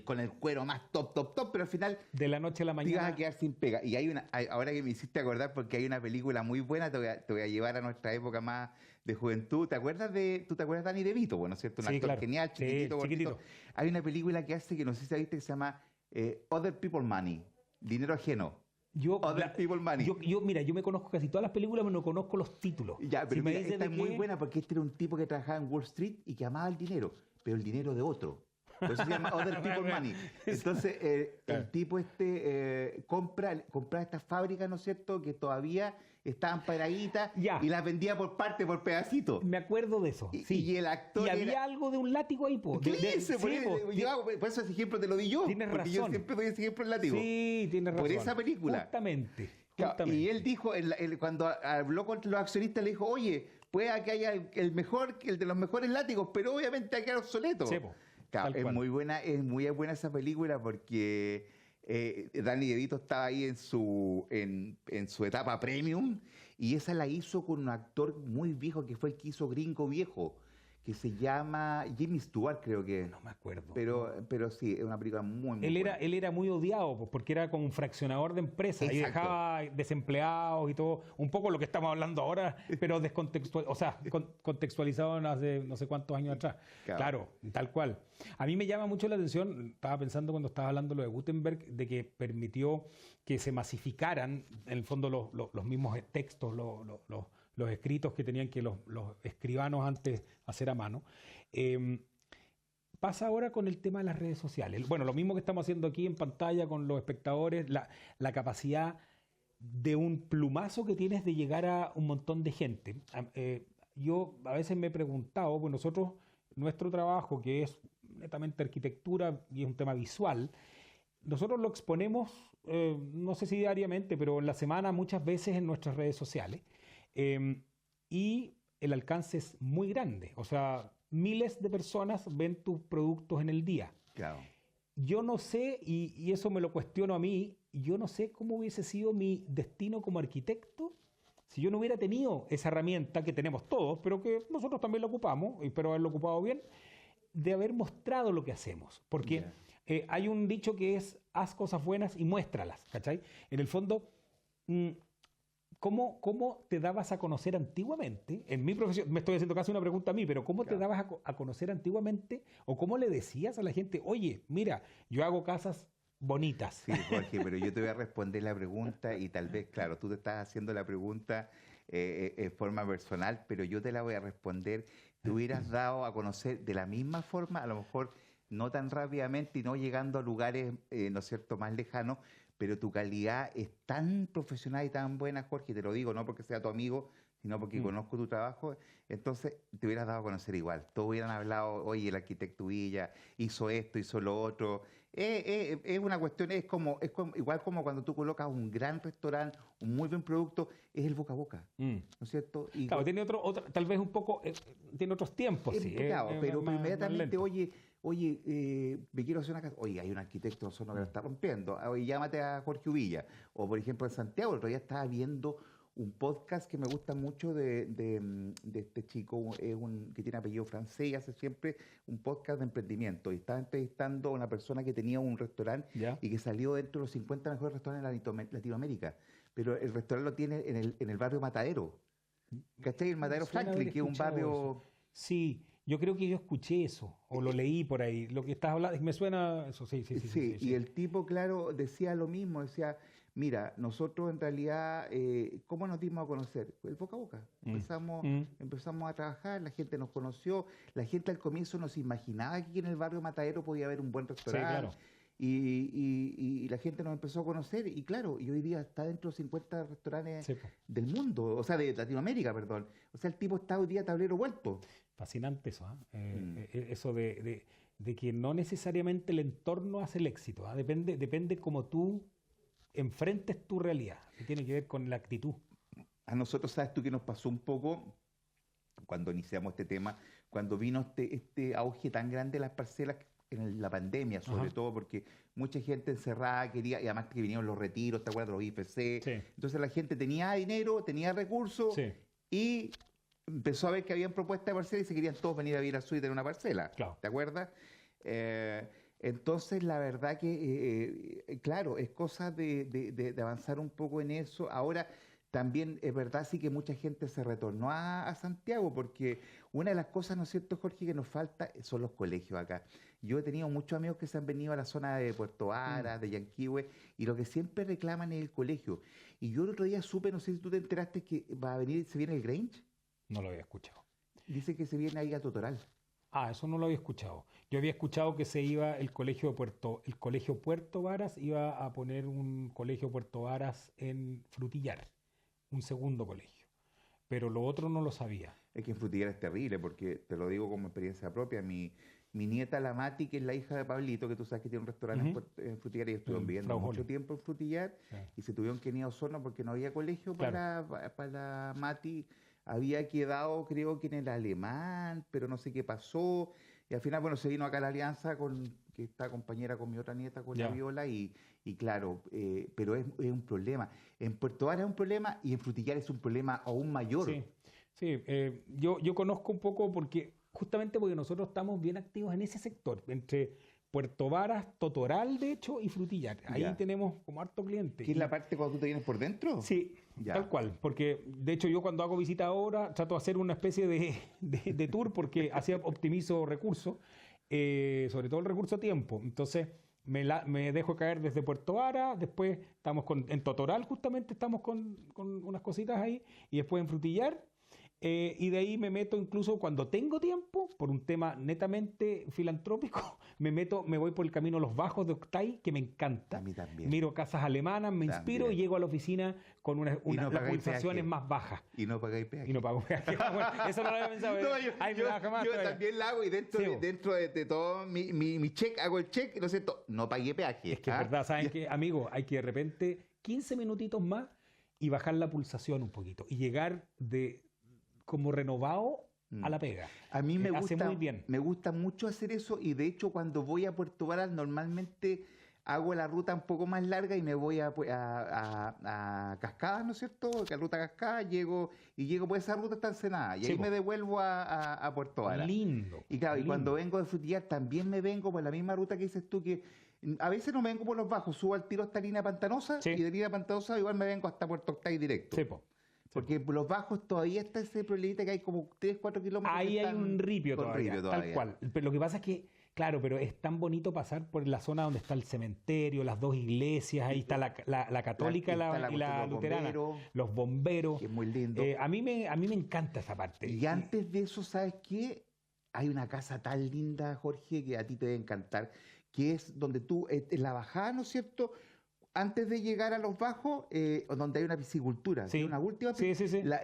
Con el cuero más top, pero al final De la noche a la te ibas mañana. a quedar sin pega. Y ahora que me hiciste acordar, porque hay una película muy buena, te voy a llevar a nuestra época más de juventud. ¿Tú te acuerdas de Danny DeVito? Bueno, ¿cierto? Un Sí, actor claro. genial, Sí, chiquitito, gordito. chiquitito. Hay una película que hace, que no sé si viste, que se llama Other People Money, dinero ajeno. Other People Money. Mira, yo me conozco casi todas las películas, pero no conozco los títulos. Ya, pero Si me mira, dices esta de es muy qué- buena porque este era un tipo que trabajaba en Wall Street y que amaba el dinero, pero el dinero de otro. Por eso se llama Other People Money. Entonces, Claro. el tipo compra estas fábricas, ¿no es cierto?, que todavía estaban paraditas Ya. y las vendía por pedacito. Me acuerdo de eso. Sí. Y el actor Y había era- algo de un látigo ahí, po. ¿Qué dice? Por sí, po. por eso ese ejemplo te lo di yo. Tienes porque yo razón. siempre doy ese ejemplo en látigo. Sí, tienes razón. Por esa película. Justamente. Claro, justamente. y él dijo, cuando habló con los accionistas, le dijo, oye, puede que haya el de los mejores látigos, pero obviamente hay que quedar obsoleto. Sí, po, Claro, tal es cual. muy buena esa película porque Danny DeVito estaba ahí en su etapa premium y esa la hizo con un actor muy viejo que fue el que hizo Gringo Viejo, que se llama Jimmy Stewart, creo que. No me acuerdo. Pero sí, es una película muy buena. Él era muy odiado pues, porque era como un fraccionador de empresas y Exacto. dejaba desempleados y todo, un poco lo que estamos hablando ahora, pero contextualizado hace no sé cuántos años atrás. Claro. Claro, tal cual. A mí me llama mucho la atención, estaba pensando cuando estaba hablando lo de Gutenberg, de que permitió que se masificaran, en el fondo, los mismos textos, los escritos que tenían que los escribanos antes hacer a mano. Pasa ahora con el tema de las redes sociales. Bueno, lo mismo que estamos haciendo aquí en pantalla con los espectadores, la capacidad de un plumazo que tienes de llegar a un montón de gente. Yo a veces me he preguntado, pues nosotros, nuestro trabajo, que es netamente arquitectura y es un tema visual, nosotros lo exponemos, no sé si diariamente, pero en la semana muchas veces en nuestras redes sociales. Y el alcance es muy grande. O sea, miles de personas ven tus productos en el día. Claro. Yo no sé, y eso me lo cuestiono a mí, yo no sé cómo hubiese sido mi destino como arquitecto si yo no hubiera tenido esa herramienta que tenemos todos, pero que nosotros también la ocupamos, y espero haberlo ocupado bien, de haber mostrado lo que hacemos. Porque hay un dicho que es, haz cosas buenas y muéstralas, ¿cachai? En el fondo, ¿cómo te dabas a conocer antiguamente? En mi profesión, me estoy haciendo casi una pregunta a mí, pero ¿cómo te dabas a conocer antiguamente? ¿O cómo le decías a la gente, oye, mira, yo hago casas bonitas. Sí, Jorge, pero yo te voy a responder la pregunta y tal vez, claro, tú te estás haciendo la pregunta en forma personal, pero yo te la voy a responder. Te hubieras dado a conocer de la misma forma, a lo mejor no tan rápidamente y no llegando a lugares, ¿no es cierto?, más lejanos, pero tu calidad es tan profesional y tan buena, Jorge, te lo digo, no porque sea tu amigo, sino porque conozco tu trabajo, entonces te hubieras dado a conocer igual. Todos hubieran hablado, oye, el arquitecto Villa hizo esto, hizo lo otro. Es una cuestión, igual como cuando tú colocas un gran restaurante, un muy buen producto, es el boca a boca, ¿no es cierto? Y Claro, tiene tal vez un poco, tiene otros tiempos, sí. claro, pero más inmediatamente, lento. oye, me quiero hacer una casa. Oye, hay un arquitecto en Osorno que la está rompiendo. Oye, llámate a Jorge Uvilla. O, por ejemplo, en Santiago, el otro día estaba viendo un podcast que me gusta mucho de este chico, que tiene apellido francés y hace siempre un podcast de emprendimiento. Y estaba entrevistando a una persona que tenía un restaurante ¿Ya? y que salió dentro de los 50 mejores restaurantes de Latinoamérica. Pero el restaurante lo tiene en el barrio Matadero. ¿Cachai? El Matadero Suena Franklin, haber que es un escuchado barrio... eso. Sí, yo creo que yo escuché eso, o lo leí por ahí. Lo que estás hablando, me suena eso, sí. Y el tipo, claro, decía lo mismo, decía, mira, nosotros en realidad, ¿cómo nos dimos a conocer? El boca a boca. Empezamos a trabajar, la gente nos conoció, la gente al comienzo no se imaginaba que en el barrio Matadero podía haber un buen restaurante. claro. Y la gente nos empezó a conocer y claro, y hoy día está dentro de 50 restaurantes Sí, po. del mundo, o sea, de Latinoamérica, perdón. O sea, el tipo está hoy día tablero vuelto. Fascinante eso, ¿ah? Eso de que no necesariamente el entorno hace el éxito, ¿ah? Depende cómo tú enfrentes tu realidad, que tiene que ver con la actitud. A nosotros, ¿sabes tú qué nos pasó un poco cuando iniciamos este tema? Cuando vino este auge tan grande de las parcelas en la pandemia, sobre todo porque mucha gente encerrada quería, y además que vinieron los retiros, ¿te acuerdas? Los IFC. Sí. Entonces la gente tenía dinero, tenía recursos Sí. y empezó a ver que habían propuestas de parcela y se querían todos venir a vivir a Suite en una parcela. Claro. ¿Te acuerdas? Entonces, la verdad que, claro, es cosa de avanzar un poco en eso. Ahora, también es verdad, sí que mucha gente se retornó a Santiago, porque una de las cosas, ¿no es cierto, Jorge, que nos falta son los colegios acá. Yo he tenido muchos amigos que se han venido a la zona de Puerto Varas, de Yanquihue, y lo que siempre reclaman es el colegio. Y yo el otro día supe, no sé si tú te enteraste, que se viene el Grange. No lo había escuchado. Dice que se viene ahí a Totoral. Ah, eso no lo había escuchado. Yo había escuchado que se iba el colegio Puerto Varas iba a poner un colegio Puerto Varas en Frutillar, un segundo colegio. Pero lo otro no lo sabía. Es que en Frutillar es terrible, porque te lo digo como experiencia propia. Mi nieta, la Mati, que es la hija de Pablito, que tú sabes que tiene un restaurante en Frutillar, y estuvieron viviendo Frau mucho Holly. tiempo en Frutillar, y se tuvieron que ir a Osorno porque no había colegio para Mati. Había quedado, creo que en el alemán, pero no sé qué pasó. Y al final, bueno, se vino acá la alianza que está compañera con mi otra nieta, con la Viola, y claro, pero es un problema. En Puerto Varas es un problema y en Frutillar es un problema aún mayor. Sí. Yo conozco un poco justamente porque nosotros estamos bien activos en ese sector, entre Puerto Varas, Totoral, de hecho, y Frutillar. Ahí tenemos como harto cliente. ¿Qué es la parte cuando tú te vienes por dentro? Sí, tal cual. Porque, de hecho, yo cuando hago visita ahora trato de hacer una especie de tour porque así optimizo recursos, sobre todo el recurso tiempo. Entonces, me dejo caer desde Puerto Varas, después estamos en Totoral, justamente estamos con unas cositas ahí, y después en Frutillar. Y de ahí me meto incluso cuando tengo tiempo, por un tema netamente filantrópico, me voy por el camino Los Bajos de Octay, que me encanta. A mí también. Miro casas alemanas, me inspiro y llego a la oficina con las pulsaciones más bajas. Y no pagáis peaje. Y no pago peaje. Bueno, eso no lo había pensado. Yo también la hago y dentro de todo mi check, hago el check, ¿no es cierto? No pagué peaje. Es que es verdad, ¿saben qué, amigo? Hay que de repente 15 minutitos más y bajar la pulsación un poquito y llegar como renovado a la pega. A mí me gusta, muy bien. Me gusta mucho hacer eso y de hecho cuando voy a Puerto Varas normalmente hago la ruta un poco más larga y me voy a Cascadas, ¿no es cierto? Que la ruta Cascadas llego por esa ruta hasta Ensenada y ahí me devuelvo a Puerto Varas. Lindo. Y claro, lindo. Y cuando vengo de Frutillar también me vengo por la misma ruta que dices tú, que a veces no me vengo por Los Bajos, subo al tiro hasta Línea Pantanosa y de Línea Pantanosa igual me vengo hasta Puerto Octay directo. Sí, po. Porque por Los Bajos todavía está ese problemita que hay como 3-4 kilómetros. Ahí hay un ripio todavía, tal cual. Pero lo que pasa es que, Claro, pero es tan bonito pasar por la zona donde está el cementerio, las dos iglesias, ahí está la católica está y la cuestión de los luterana, bomberos, los bomberos. que es muy lindo. A mí me encanta esa parte. Y antes de eso, ¿sabes qué? Hay una casa tan linda, Jorge, que a ti te debe encantar, que es donde tú, en la bajada, ¿no es cierto? Antes de llegar a los bajos, donde hay una piscicultura, Sí. una última, Sí.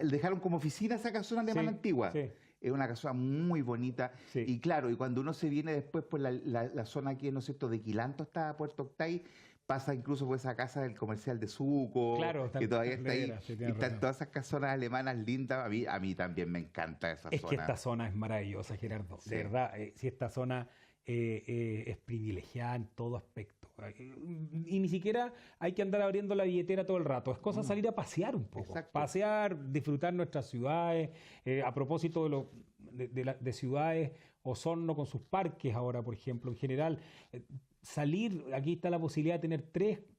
dejaron como oficina esa casona alemana Sí, antigua. sí. Es una casona muy bonita. Sí. Y claro, y cuando uno se viene después por la zona aquí, ¿no es cierto?, de Quilanto hasta Puerto Octay, pasa incluso por esa casa del comercial de Suco, Claro, que todavía está ahí. Vera, sí, Y tienes están razón. todas esas casonas alemanas lindas. A mí también me encanta esa Es zona. que esta zona es maravillosa, Gerardo. Sí. De verdad, si esta zona es privilegiada en todo aspecto. Y ni siquiera hay que andar abriendo la billetera todo el rato. Es cosa salir a pasear un poco. Exacto. Pasear, disfrutar nuestras ciudades. A propósito de ciudades, Osorno con sus parques ahora, por ejemplo, en general. Salir, aquí está la posibilidad de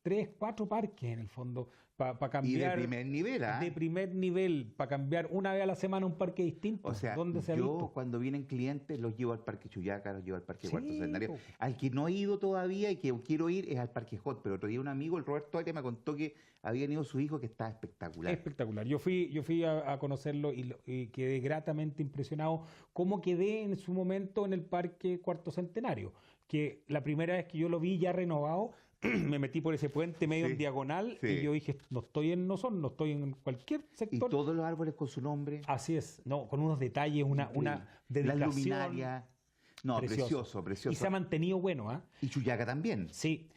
tener 4 parques en el fondo para Y de cambiar. primer nivel, ¿ah? De primer nivel, para cambiar una vez a la semana un parque distinto. O sea, ¿Dónde se ha yo visto? cuando vienen clientes los llevo al Parque Chuyaca, los llevo al Parque Sí, Cuarto Centenario. po. Al que no he ido todavía y que quiero ir es al Parque Hot, pero otro día un amigo, el Roberto Aria, me contó que habían ido su hijo, que está espectacular. Espectacular. Yo fui a conocerlo y quedé gratamente impresionado cómo quedé en su momento en el Parque Cuarto Centenario, que la primera vez que yo lo vi ya renovado, me metí por ese puente medio Sí, en diagonal sí. y yo dije, no estoy en Osorno, no estoy en cualquier Y sector. todos los árboles con su nombre, Así es, no, con unos detalles, una las dedicación luminarias. No, precioso, Y precioso. se ha mantenido bueno, ¿ah? Y Chuyaca también. Sí.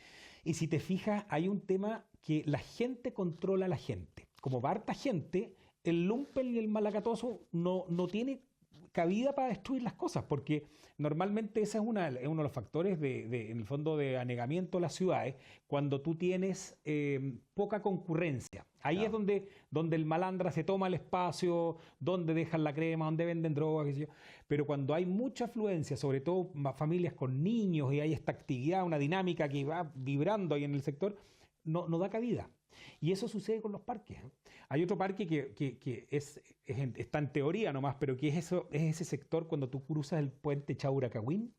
Y si te fijas, hay un tema que la gente controla a la gente. Como va harta gente, el lumpen y el malacatoso no tiene cabida para destruir las cosas, porque normalmente ese es uno de los factores en el fondo de anegamiento de las ciudades, cuando tú tienes poca concurrencia. Ahí Claro. es donde el malandra se toma el espacio, donde dejan la crema, donde venden drogas, qué sé yo. Pero cuando hay mucha afluencia, sobre todo familias con niños, y hay esta actividad, una dinámica que va vibrando ahí en el sector, no da cabida. Y eso sucede con los parques. Hay otro parque que está en teoría nomás, pero que es ese sector cuando tú cruzas el puente Chauracahuín,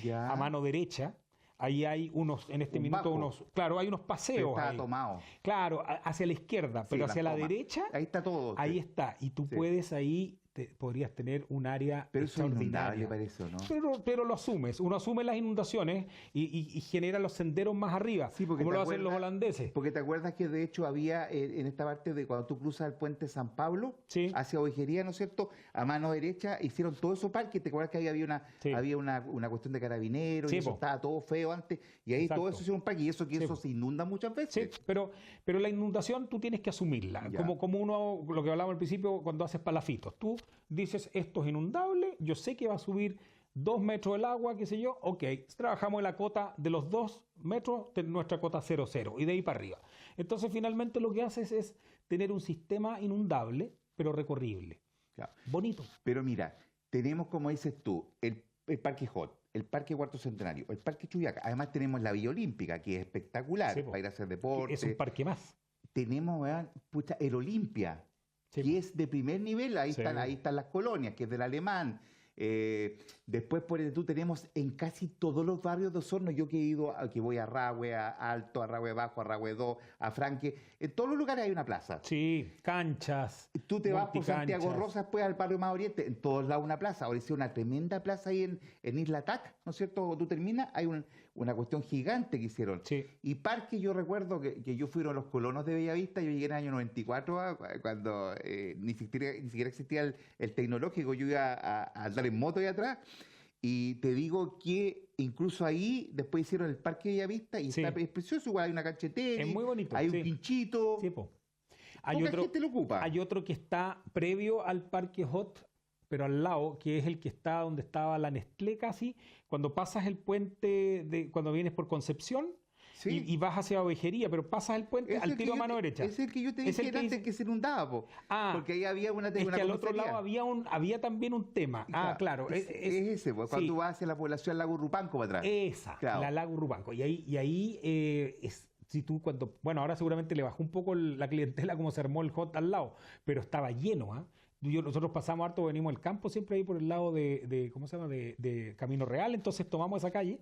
Ya. a mano derecha. Ahí hay en este Un minuto, bajo. claro, hay unos Que paseos está ahí. tomado. Claro, hacia la izquierda, Sí, pero las hacia la tomas. derecha, Ahí está todo. ahí está. Y tú Sí. puedes ahí, podrías tener un área Pero eso es inundable, extraordinaria. parece, ¿o ¿no? Pero lo asumes, uno asume las inundaciones y genera los senderos más arriba, Sí, porque como te lo hacen los acuerdas- holandeses. Porque te acuerdas que de hecho había en esta parte de cuando tú cruzas el puente San Pablo Sí. hacia Ovejería, ¿no es cierto? A mano derecha hicieron todo eso parque. ¿Te acuerdas que ahí Sí. había una cuestión de carabineros Sí, y eso po. estaba todo feo antes? Y ahí todo Exacto. eso hicieron parque y eso Sí, eso po. se inunda muchas Sí, veces. pero la inundación tú tienes que asumirla. Ya. Como uno, lo que hablábamos al principio cuando haces palafitos. Tú dices, esto es inundable, yo sé que va a subir 2 metros el agua, qué sé yo. Ok, trabajamos en la cota de los 2 metros de nuestra cota 0,0 y de ahí para arriba. Entonces finalmente lo que haces es tener un sistema inundable, pero recorrible. Claro. Bonito. Pero mira, tenemos, como dices tú, el Parque Hot, el Parque Cuarto Centenario, el Parque Chuyaca. Además tenemos la Villa Olímpica, que es espectacular Sí, po. para ir a hacer deporte. Es un parque más. Tenemos, vean, pucha, el Olimpia, Sí, que es de primer nivel, ahí, Sí. ahí están las colonias, que es del alemán. Después, por tú tenemos en casi todos los barrios de Osorno, yo que he ido, que voy a Rahue, a Alto, a Rahue Bajo, a Rahue 2, a Franque, en todos los lugares hay una plaza. Sí, canchas. Tú te vas por Santiago multicanchas. Rosas, pues al barrio más oriente, en todos lados una plaza. Ahora hicieron una tremenda plaza ahí en Isla Tac, ¿no es cierto? Cuando tú terminas, hay una cuestión gigante que hicieron. Sí. Y parque, yo recuerdo que yo fui uno de los colonos de Bellavista, yo llegué en el año 94, cuando ni siquiera existía el tecnológico, yo iba a andar en moto ahí atrás. Y te digo que incluso ahí después hicieron el Parque Bellavista y Sí. es precioso, igual hay una cancha de tenis, Es muy bonito, hay sí. un pinchito. Sí, po. Poca gente lo ocupa. Hay otro que está previo al Parque Hot, pero al lado, que es el que está donde estaba la Nestlé casi, cuando pasas el puente, cuando vienes por Concepción Sí. y vas hacia Ovejería, pero pasas el puente Es al el que tiro a yo mano te- derecha. Es el que yo te Es el dije que antes dice- que se inundaba, po. Ah, Porque ahí había una es que al otro comisaría. lado había también un tema. Ah, claro. Es ese, pues, cuando sí. tú vas hacia la población Lago Rupanco para atrás. Esa, Claro. la Lago Rubanco. Y ahí si tú bueno, ahora seguramente le bajó un poco la clientela como se armó el Hot al lado, pero estaba lleno, ¿ah? nosotros pasamos harto, venimos al campo siempre ahí por el lado ¿cómo se llama? De Camino Real, entonces tomamos esa calle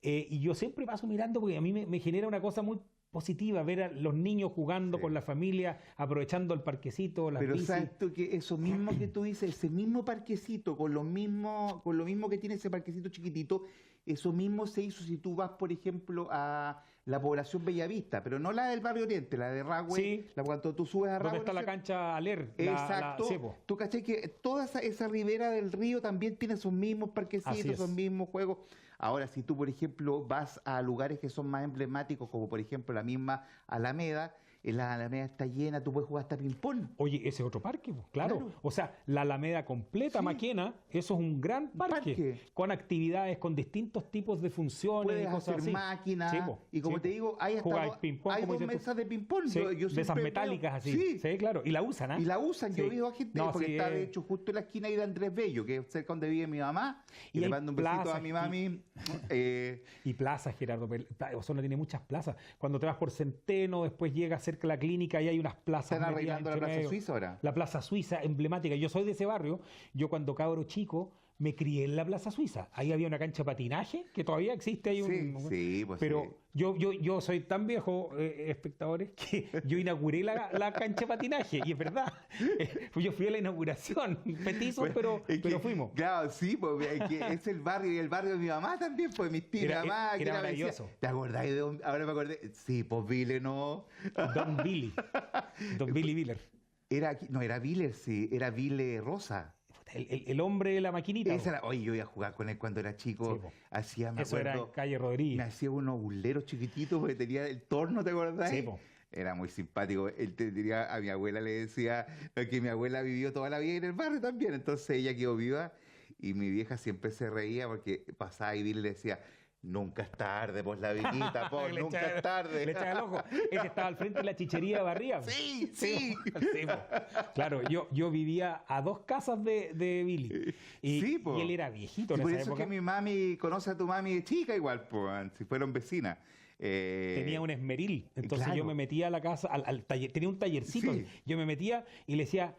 y yo siempre paso mirando porque a mí me genera una cosa muy positiva ver a los niños jugando con la familia, aprovechando el parquecito, las Pero bicis. sabes tú que eso mismo que tú dices, ese mismo parquecito, con lo mismo que tiene ese parquecito chiquitito, eso mismo se hizo si tú vas, por ejemplo, a la población Bellavista, pero no la del Barrio Oriente, la de Rahue, Sí. cuando tú subes a Rahue. ¿Dónde está la cancha Aler? Exacto. Sí, po. Tú caché que toda esa ribera del río también tiene esos mismos Así parquecitos, es. esos mismos juegos. Ahora, si tú, por ejemplo, vas a lugares que son más emblemáticos, como por ejemplo la misma Alameda, en la Alameda está llena, tú puedes jugar hasta ping-pong. Oye, ese es otro parque, po, claro. Claro. O sea, la Alameda completa, Sí. Maquena, eso es un gran parque, con actividades, con distintos tipos de funciones Puedes y cosas hacer así. máquinas, Sí, po, y como sí, te po. digo, hay hasta Jugar ping-pong, hay como dos dices tú. mesas de ping-pong. Sí, Yo de esas siempre metálicas veo- así. Sí, claro. Y la usan, ¿ah? Y la usan, yo Sí. veo a gente, No, porque sí, está de hecho justo en la esquina ahí de Andrés Bello, que es cerca donde vive mi mamá, Y y le hay mando un besito a plazas, mi mami. Y plazas, Gerardo. Osorno tiene muchas plazas. Cuando te vas por Centeno, después llegas cerca de la clínica y hay unas plazas. Están metidas arreglando la entre Plaza medio. Suiza ahora. La Plaza Suiza, emblemática. Yo soy de ese barrio. Yo cuando cabro chico me crié en la Plaza Suiza. Ahí había una cancha de patinaje que todavía existe. Hay Sí, pues pero sí. yo soy tan viejo, espectadores, que yo inauguré la cancha de patinaje. Y es verdad. Pues yo fui a la inauguración. Petizo, Bueno, pero es que, fuimos. Claro, sí, pues, es que es el barrio, y el barrio de mi mamá también, pues mis tías, Era- mi mamá, que era me decía, maravilloso. ¿te acordás de dónde? Ahora me acordé. Sí, pues Vile, no. Don Billy. Don Billy Viller. Era Vile, sí, era Vile Rosa. El hombre de la maquinita. Esa era, oye, yo iba a jugar con él cuando era chico. Sí, po. Hacía, me Eso era en acuerdo, calle me Rodríguez. hacía unos buleros chiquititos porque tenía el torno, ¿te acordás? Sí, po. Era muy simpático. Él te diría, a mi abuela le decía que mi abuela vivió toda la vida en el barrio también, entonces ella quedó viva y mi vieja siempre se reía porque pasaba y le decía, nunca es tarde, pues la vinita, pues, Le nunca echaba- es tarde. Le echaba el ojo. Ese estaba al frente de la chichería Barría. Sí, sí. Sí, po. Claro, yo vivía a 2 casas de Billy. Y, Sí, po. y él era viejito Sí, en por esa eso época. es que mi mami conoce a tu mami de chica igual, pues, si fueron vecinas. Tenía un esmeril. Entonces claro. yo me metía a la casa, al taller, tenía un tallercito. Sí. Yo me metía y le decía,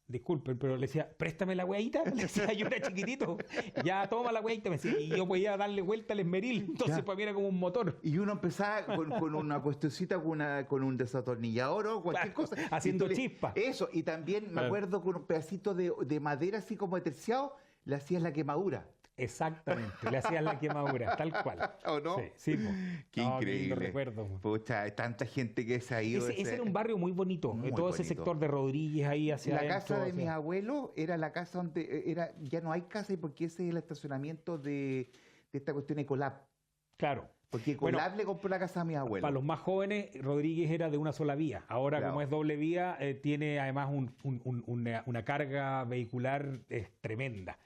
disculpen, pero le decía, préstame la weadita. Le decía, yo era chiquitito. Ya, toma la weadita. Me decía, y yo podía darle vuelta al esmeril. Entonces Ya. para mí era como un motor. Y uno empezaba con una cuestioncita, con un desatornillador o cualquier Claro, cosa. haciendo Y tú chispa. Eso, y también me Claro. acuerdo con un pedacito de madera así como de terciado, le hacías la quemadura. Exactamente, le hacían la quemadura, tal cual. ¿O no? Sí, po. Qué No, lindo increíble. recuerdo, po. Pucha, hay tanta gente que se ha ido. Ese era un barrio muy bonito, Muy todo ese bonito. sector de Rodríguez ahí hacia La adentro, casa de hacia- mis abuelos era la casa donde ya no hay casa, y porque ese es el estacionamiento de esta cuestión Ecolab. Claro. Porque Bueno, Ecolab le compró la casa a mis abuelos. para los más jóvenes, Rodríguez era de una sola vía. Ahora, Claro. como es doble vía, tiene además una carga vehicular tremenda.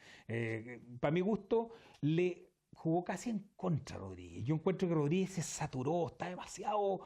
Para mi gusto, le jugó casi en contra a Rodríguez. Yo encuentro que Rodríguez se saturó, está demasiado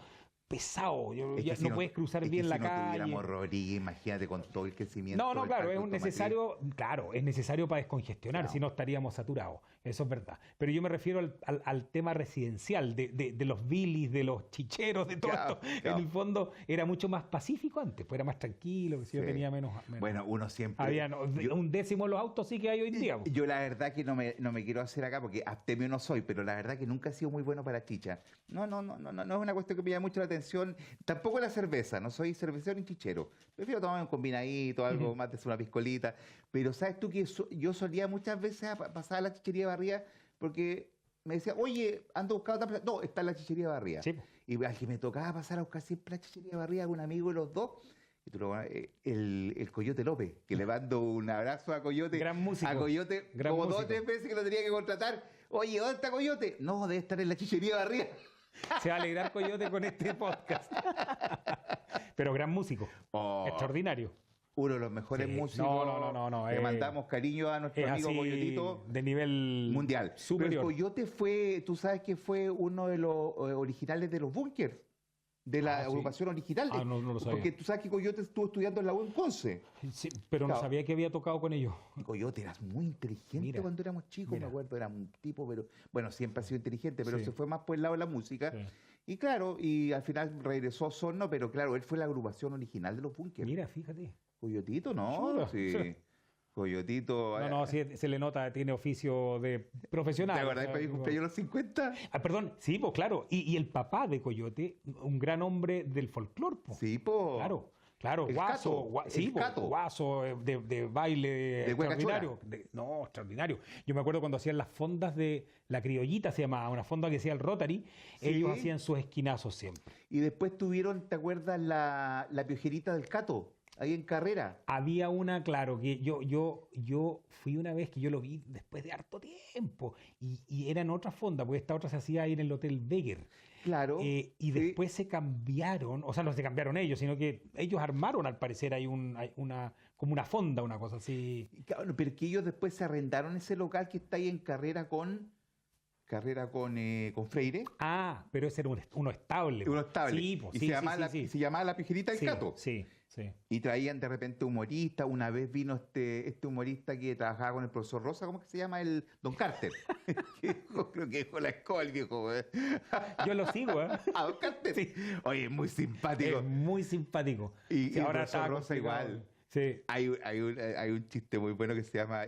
pesado. Es que Ya si no puedes cruzar es que bien si la no calle. tuviéramos Rodríguez, imagínate con todo el crecimiento. No, del claro, parque es un automotriz. necesario, claro, es necesario para descongestionar, Claro. si no estaríamos saturados, eso es verdad. Pero yo me refiero al tema residencial, de los bilis, de los chicheros, de todo Claro, esto. claro. En el fondo era mucho más pacífico antes, pues era más tranquilo, que si yo Sí. tenía menos. Bueno, uno siempre. Había yo- un décimo en los autos sí que hay hoy en día. pues. Yo la verdad que no me quiero hacer acá porque abstemio no soy, pero la verdad que nunca he sido muy bueno para la chicha. No es una cuestión que me llama mucho la atención. Tampoco la cerveza, no soy cervecero ni chichero. Prefiero tomar un combinadito, algo más de una piscolita. Pero sabes tú que yo solía muchas veces pasar a la chichería Barría porque me decía, oye, ando buscando otra plaza. No, está en la chichería Barría. Sí, po. Y al que me tocaba pasar a buscar siempre la chichería Barría, un amigo de los dos. Y tú el Coyote López, que le mando un abrazo a Coyote. Gran músico. A Coyote, Gran como 2 o músico. 3 veces que lo tenía que contratar. Oye, ¿dónde está Coyote? No, debe estar en la chichería Barría. Se va a alegrar Coyote con este podcast. Pero gran músico, Oh, extraordinario. uno de los mejores Sí. músicos. No, Le mandamos cariño a nuestro Es amigo así Coyotito. de nivel Mundial. superior. Pero el Coyote fue, tú sabes que fue uno de los originales de los Bunkers. de la Sí. agrupación original. No lo sabía. Porque tú sabes que Coyote estuvo estudiando en la U en Conce. Sí, pero no Claro. sabía que había tocado con ellos. Y Coyote era muy inteligente Mira, cuando éramos chicos, mira. me acuerdo, era un tipo, pero bueno, siempre ha sido inteligente, pero Sí. se fue más por el lado de la música. Sí. Y claro, y al final regresó a Osorno, pero claro, él fue la agrupación original de los Bunkers. Mira, fíjate. Coyotito, ¿no? Chura. Sí. Coyotito. No, sí, se le nota, tiene oficio de profesional. ¿Te acordás o sea, cuando yo cumpleaños los 50? Perdón, sí, pues claro. Y el papá de Coyote, un gran hombre del folclore, pues. Sí, po. Claro, El guaso, Cato, sí, el po, Cato. guaso de baile hueca extraordinario. No, extraordinario. Yo me acuerdo cuando hacían las fondas de la criollita, se llamaba, una fonda que hacía el Rotary, Sí. ellos hacían sus esquinazos siempre. Y después tuvieron, ¿te acuerdas la piojerita del Cato? Ahí en Carrera. Había una, claro, que yo fui una vez que yo lo vi después de harto tiempo y era en otra fonda, porque esta otra se hacía ahí en el Hotel Beger. Claro. Y sí. después se cambiaron, o sea, no se cambiaron ellos, sino que ellos armaron al parecer hay como una fonda, una cosa así. Claro, pero que ellos después se arrendaron ese local que está ahí en con Freire. Ah, pero ese era uno estable. Uno estable. Sí, pues, Y sí, se llamaba, sí. se llamaba La Piojerita del Sí, Cato. sí, sí. Y traían de repente humoristas. Una vez vino este humorista que trabajaba con el profesor Rosa, ¿cómo que se llama? El Don Carter. Creo que dejó la escuela el viejo. Yo lo sigo, ¿eh? ¿A Don Carter? Sí. Oye, es muy simpático. Es muy simpático. Y Sí, el ahora profesor está Rosa complicado. igual. Sí. Hay un chiste muy bueno que se llama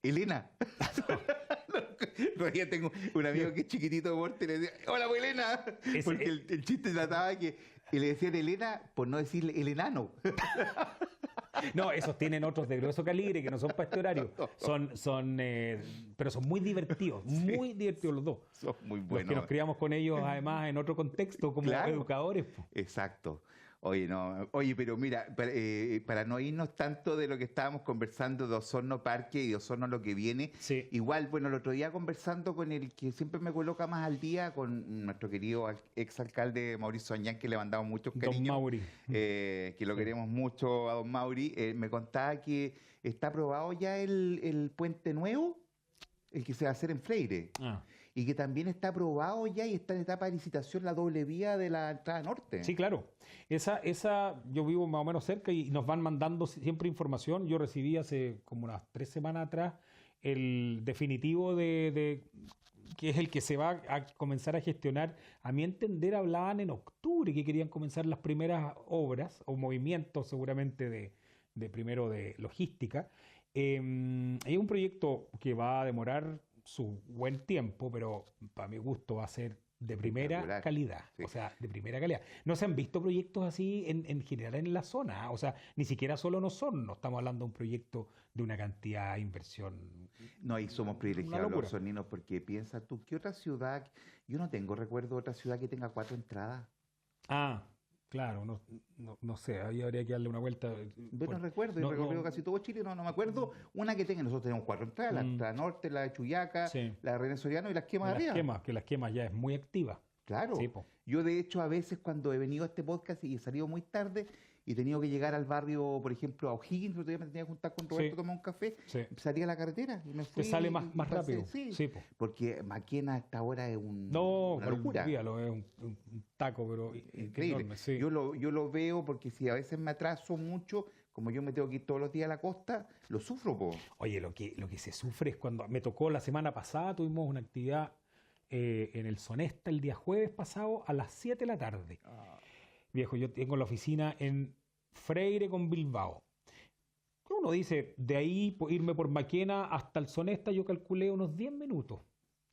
Elena. Yo tengo un amigo que es chiquitito de muerte y le decía, hola, pues, Elena. Porque el chiste trataba que y le decían Elena por no decirle el enano. No, esos tienen otros de grueso calibre que no son para este horario. Pero son muy divertidos, muy divertidos los dos. Son muy Los buenos. que nos criamos con ellos, además, en otro contexto, como Claro. educadores. Po. Exacto. Oye, no. Oye, pero mira, para no irnos tanto de lo que estábamos conversando de Osorno Parque y de Osorno lo que viene, Sí. igual, bueno, el otro día conversando con el que siempre me coloca más al día, con nuestro querido exalcalde Mauricio Añán, que le mandamos muchos Don cariños, Mauri. que lo queremos mucho a don Mauri, me contaba que está aprobado ya el puente nuevo, el que se va a hacer en Freire. Ah. Y que también está aprobado ya y está en etapa de licitación la doble vía de la entrada norte. Sí, claro. Esa yo vivo más o menos cerca y nos van mandando siempre información. Yo recibí hace como unas 3 semanas atrás el definitivo de que es el que se va a comenzar a gestionar. A mi entender hablaban en octubre que querían comenzar las primeras obras o movimientos seguramente de primero de logística. Es un proyecto que va a demorar su buen tiempo, pero para mi gusto va a ser de primera Espectacular. calidad, Sí. o sea, de primera calidad. No se han visto proyectos así en general en la zona, o sea, ni siquiera solo en Osorno, estamos hablando de un proyecto de una cantidad de inversión. No, y somos Una privilegiados locura. los soninos porque piensa tú, ¿qué otra ciudad? Yo no tengo recuerdo de otra ciudad que tenga 4 entradas. Ah, claro, no sé, ahí habría que darle una vuelta. Yo no recuerdo, he no, recorrido no. casi todo Chile, no me acuerdo una que tenga. Nosotros tenemos 4 entradas, la Mm. entrada norte, la de Chuyaca, Sí. la de René Soriano y las quemas Las arriba. quemas, que las quemas ya es muy activa. Claro. Sí, po. Yo de hecho a veces cuando he venido a este podcast y he salido muy tarde y he tenido que llegar al barrio, por ejemplo, a O'Higgins, el otro día me tenía que juntar con Roberto Sí. a tomar un café, Sí. salí a la carretera y me fui. Te sale más y pasé, rápido. Sí, Sí, po. porque Maquena a esta hora es No, una locura. olvídalo, es un taco, pero Increíble. enorme, sí. Yo lo veo porque si a veces me atraso mucho, como yo me tengo que ir todos los días a la costa, lo sufro, po. Oye, lo que se sufre es cuando me tocó la semana pasada, tuvimos una actividad en el Sonesta el día jueves pasado a las 7 de la tarde. Viejo, yo tengo la oficina en Freire con Bilbao. Uno dice, de ahí irme por Maquena hasta el Sonesta, yo calculé unos 10 minutos,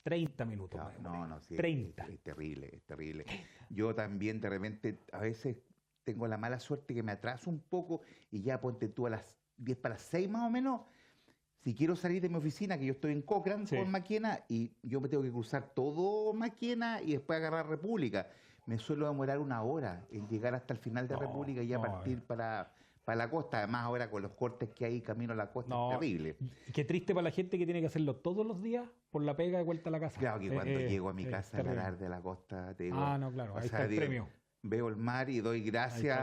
30 minutos. Claro, me demoré. no, sí, 30. Es terrible, es terrible. Yo también de repente a veces tengo la mala suerte que me atraso un poco y ya ponte tú a las 10 para las 6 más o menos. Si quiero salir de mi oficina, que yo estoy en Cochrane Sí. con Maquena, y yo me tengo que cruzar todo Maquena y después agarrar República. Me suelo demorar 1 hora en llegar hasta el final de No, República y ya no, partir para la costa. Además, ahora con los cortes que hay camino a la costa No, es terrible. y qué triste para la gente que tiene que hacerlo todos los días por la pega de vuelta a la casa. Claro que cuando llego a mi es casa en la terrible. tarde a la costa, te digo, Ah, no, claro, o ahí sea, está el digo, premio. veo el mar y doy gracias,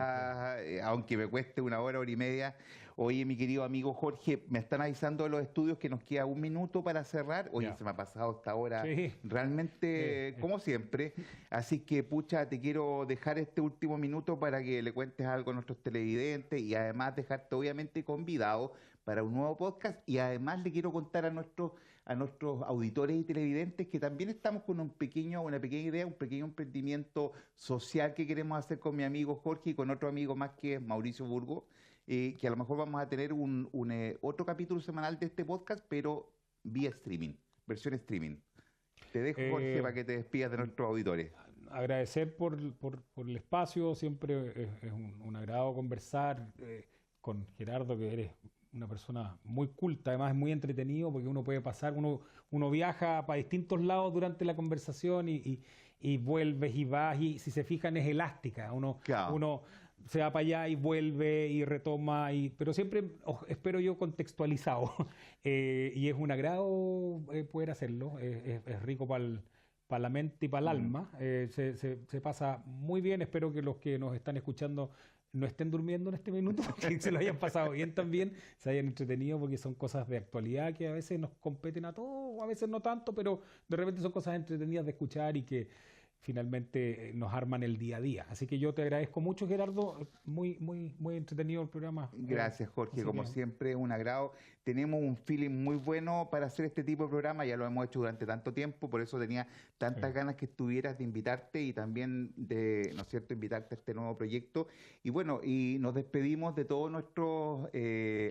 aunque me cueste 1 hora y media. Oye, mi querido amigo Jorge, me están avisando de los estudios que nos queda 1 minuto para cerrar. Oye, Ya. se me ha pasado esta hora Sí. realmente como siempre. Así que, pucha, te quiero dejar este último minuto para que le cuentes algo a nuestros televidentes y además dejarte obviamente convidado para un nuevo podcast. Y además le quiero contar a nuestros auditores y televidentes que también estamos con una pequeña idea, un pequeño emprendimiento social que queremos hacer con mi amigo Jorge y con otro amigo más que es Mauricio Burgo, que a lo mejor vamos a tener otro capítulo semanal de este podcast, pero vía streaming, versión streaming. Te dejo, Jorge, para que te despidas de nuestros auditores. Agradecer por el espacio, siempre es un agrado conversar con Gerardo, que eres una persona muy culta, además es muy entretenido porque uno puede pasar, uno viaja para distintos lados durante la conversación y vuelves y vas, y si se fijan es elástica, Claro. uno se va para allá y vuelve y retoma, pero siempre espero yo contextualizado y es un agrado poder hacerlo, es rico para la mente y para el alma, se pasa muy bien, espero que los que nos están escuchando no estén durmiendo en este minuto, que se lo hayan pasado bien también, se hayan entretenido, porque son cosas de actualidad que a veces nos competen a todos, a veces no tanto, pero de repente son cosas entretenidas de escuchar y que finalmente nos arman el día a día. Así que yo te agradezco mucho, Gerardo, muy, muy, muy entretenido el programa. Gracias, Jorge, Así como que- siempre, un agrado. Tenemos un feeling muy bueno para hacer este tipo de programa, ya lo hemos hecho durante tanto tiempo, por eso tenía tantas Sí. ganas que estuvieras de invitarte y también de, ¿no es cierto?, invitarte a este nuevo proyecto. Y bueno, y nos despedimos de todos nuestros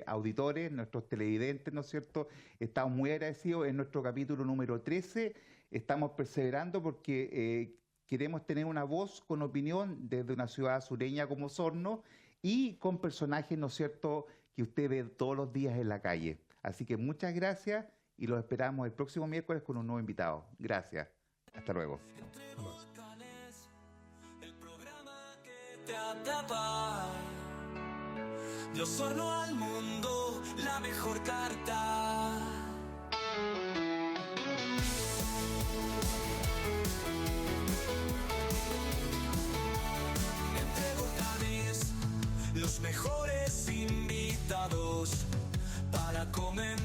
auditores, nuestros televidentes, ¿no es cierto? Estamos muy agradecidos en nuestro capítulo número 13. Estamos perseverando porque queremos tener una voz con opinión desde una ciudad sureña como Osorno y con personajes, ¿no es cierto?, que usted ve todos los días en la calle. Así que muchas gracias y los esperamos el próximo miércoles con un nuevo invitado. Gracias. Hasta luego. Entre volcanes, el programa que te atrapa. De Osorno al mundo, la mejor carta. Entre volcanes, los mejores invitados para comentar.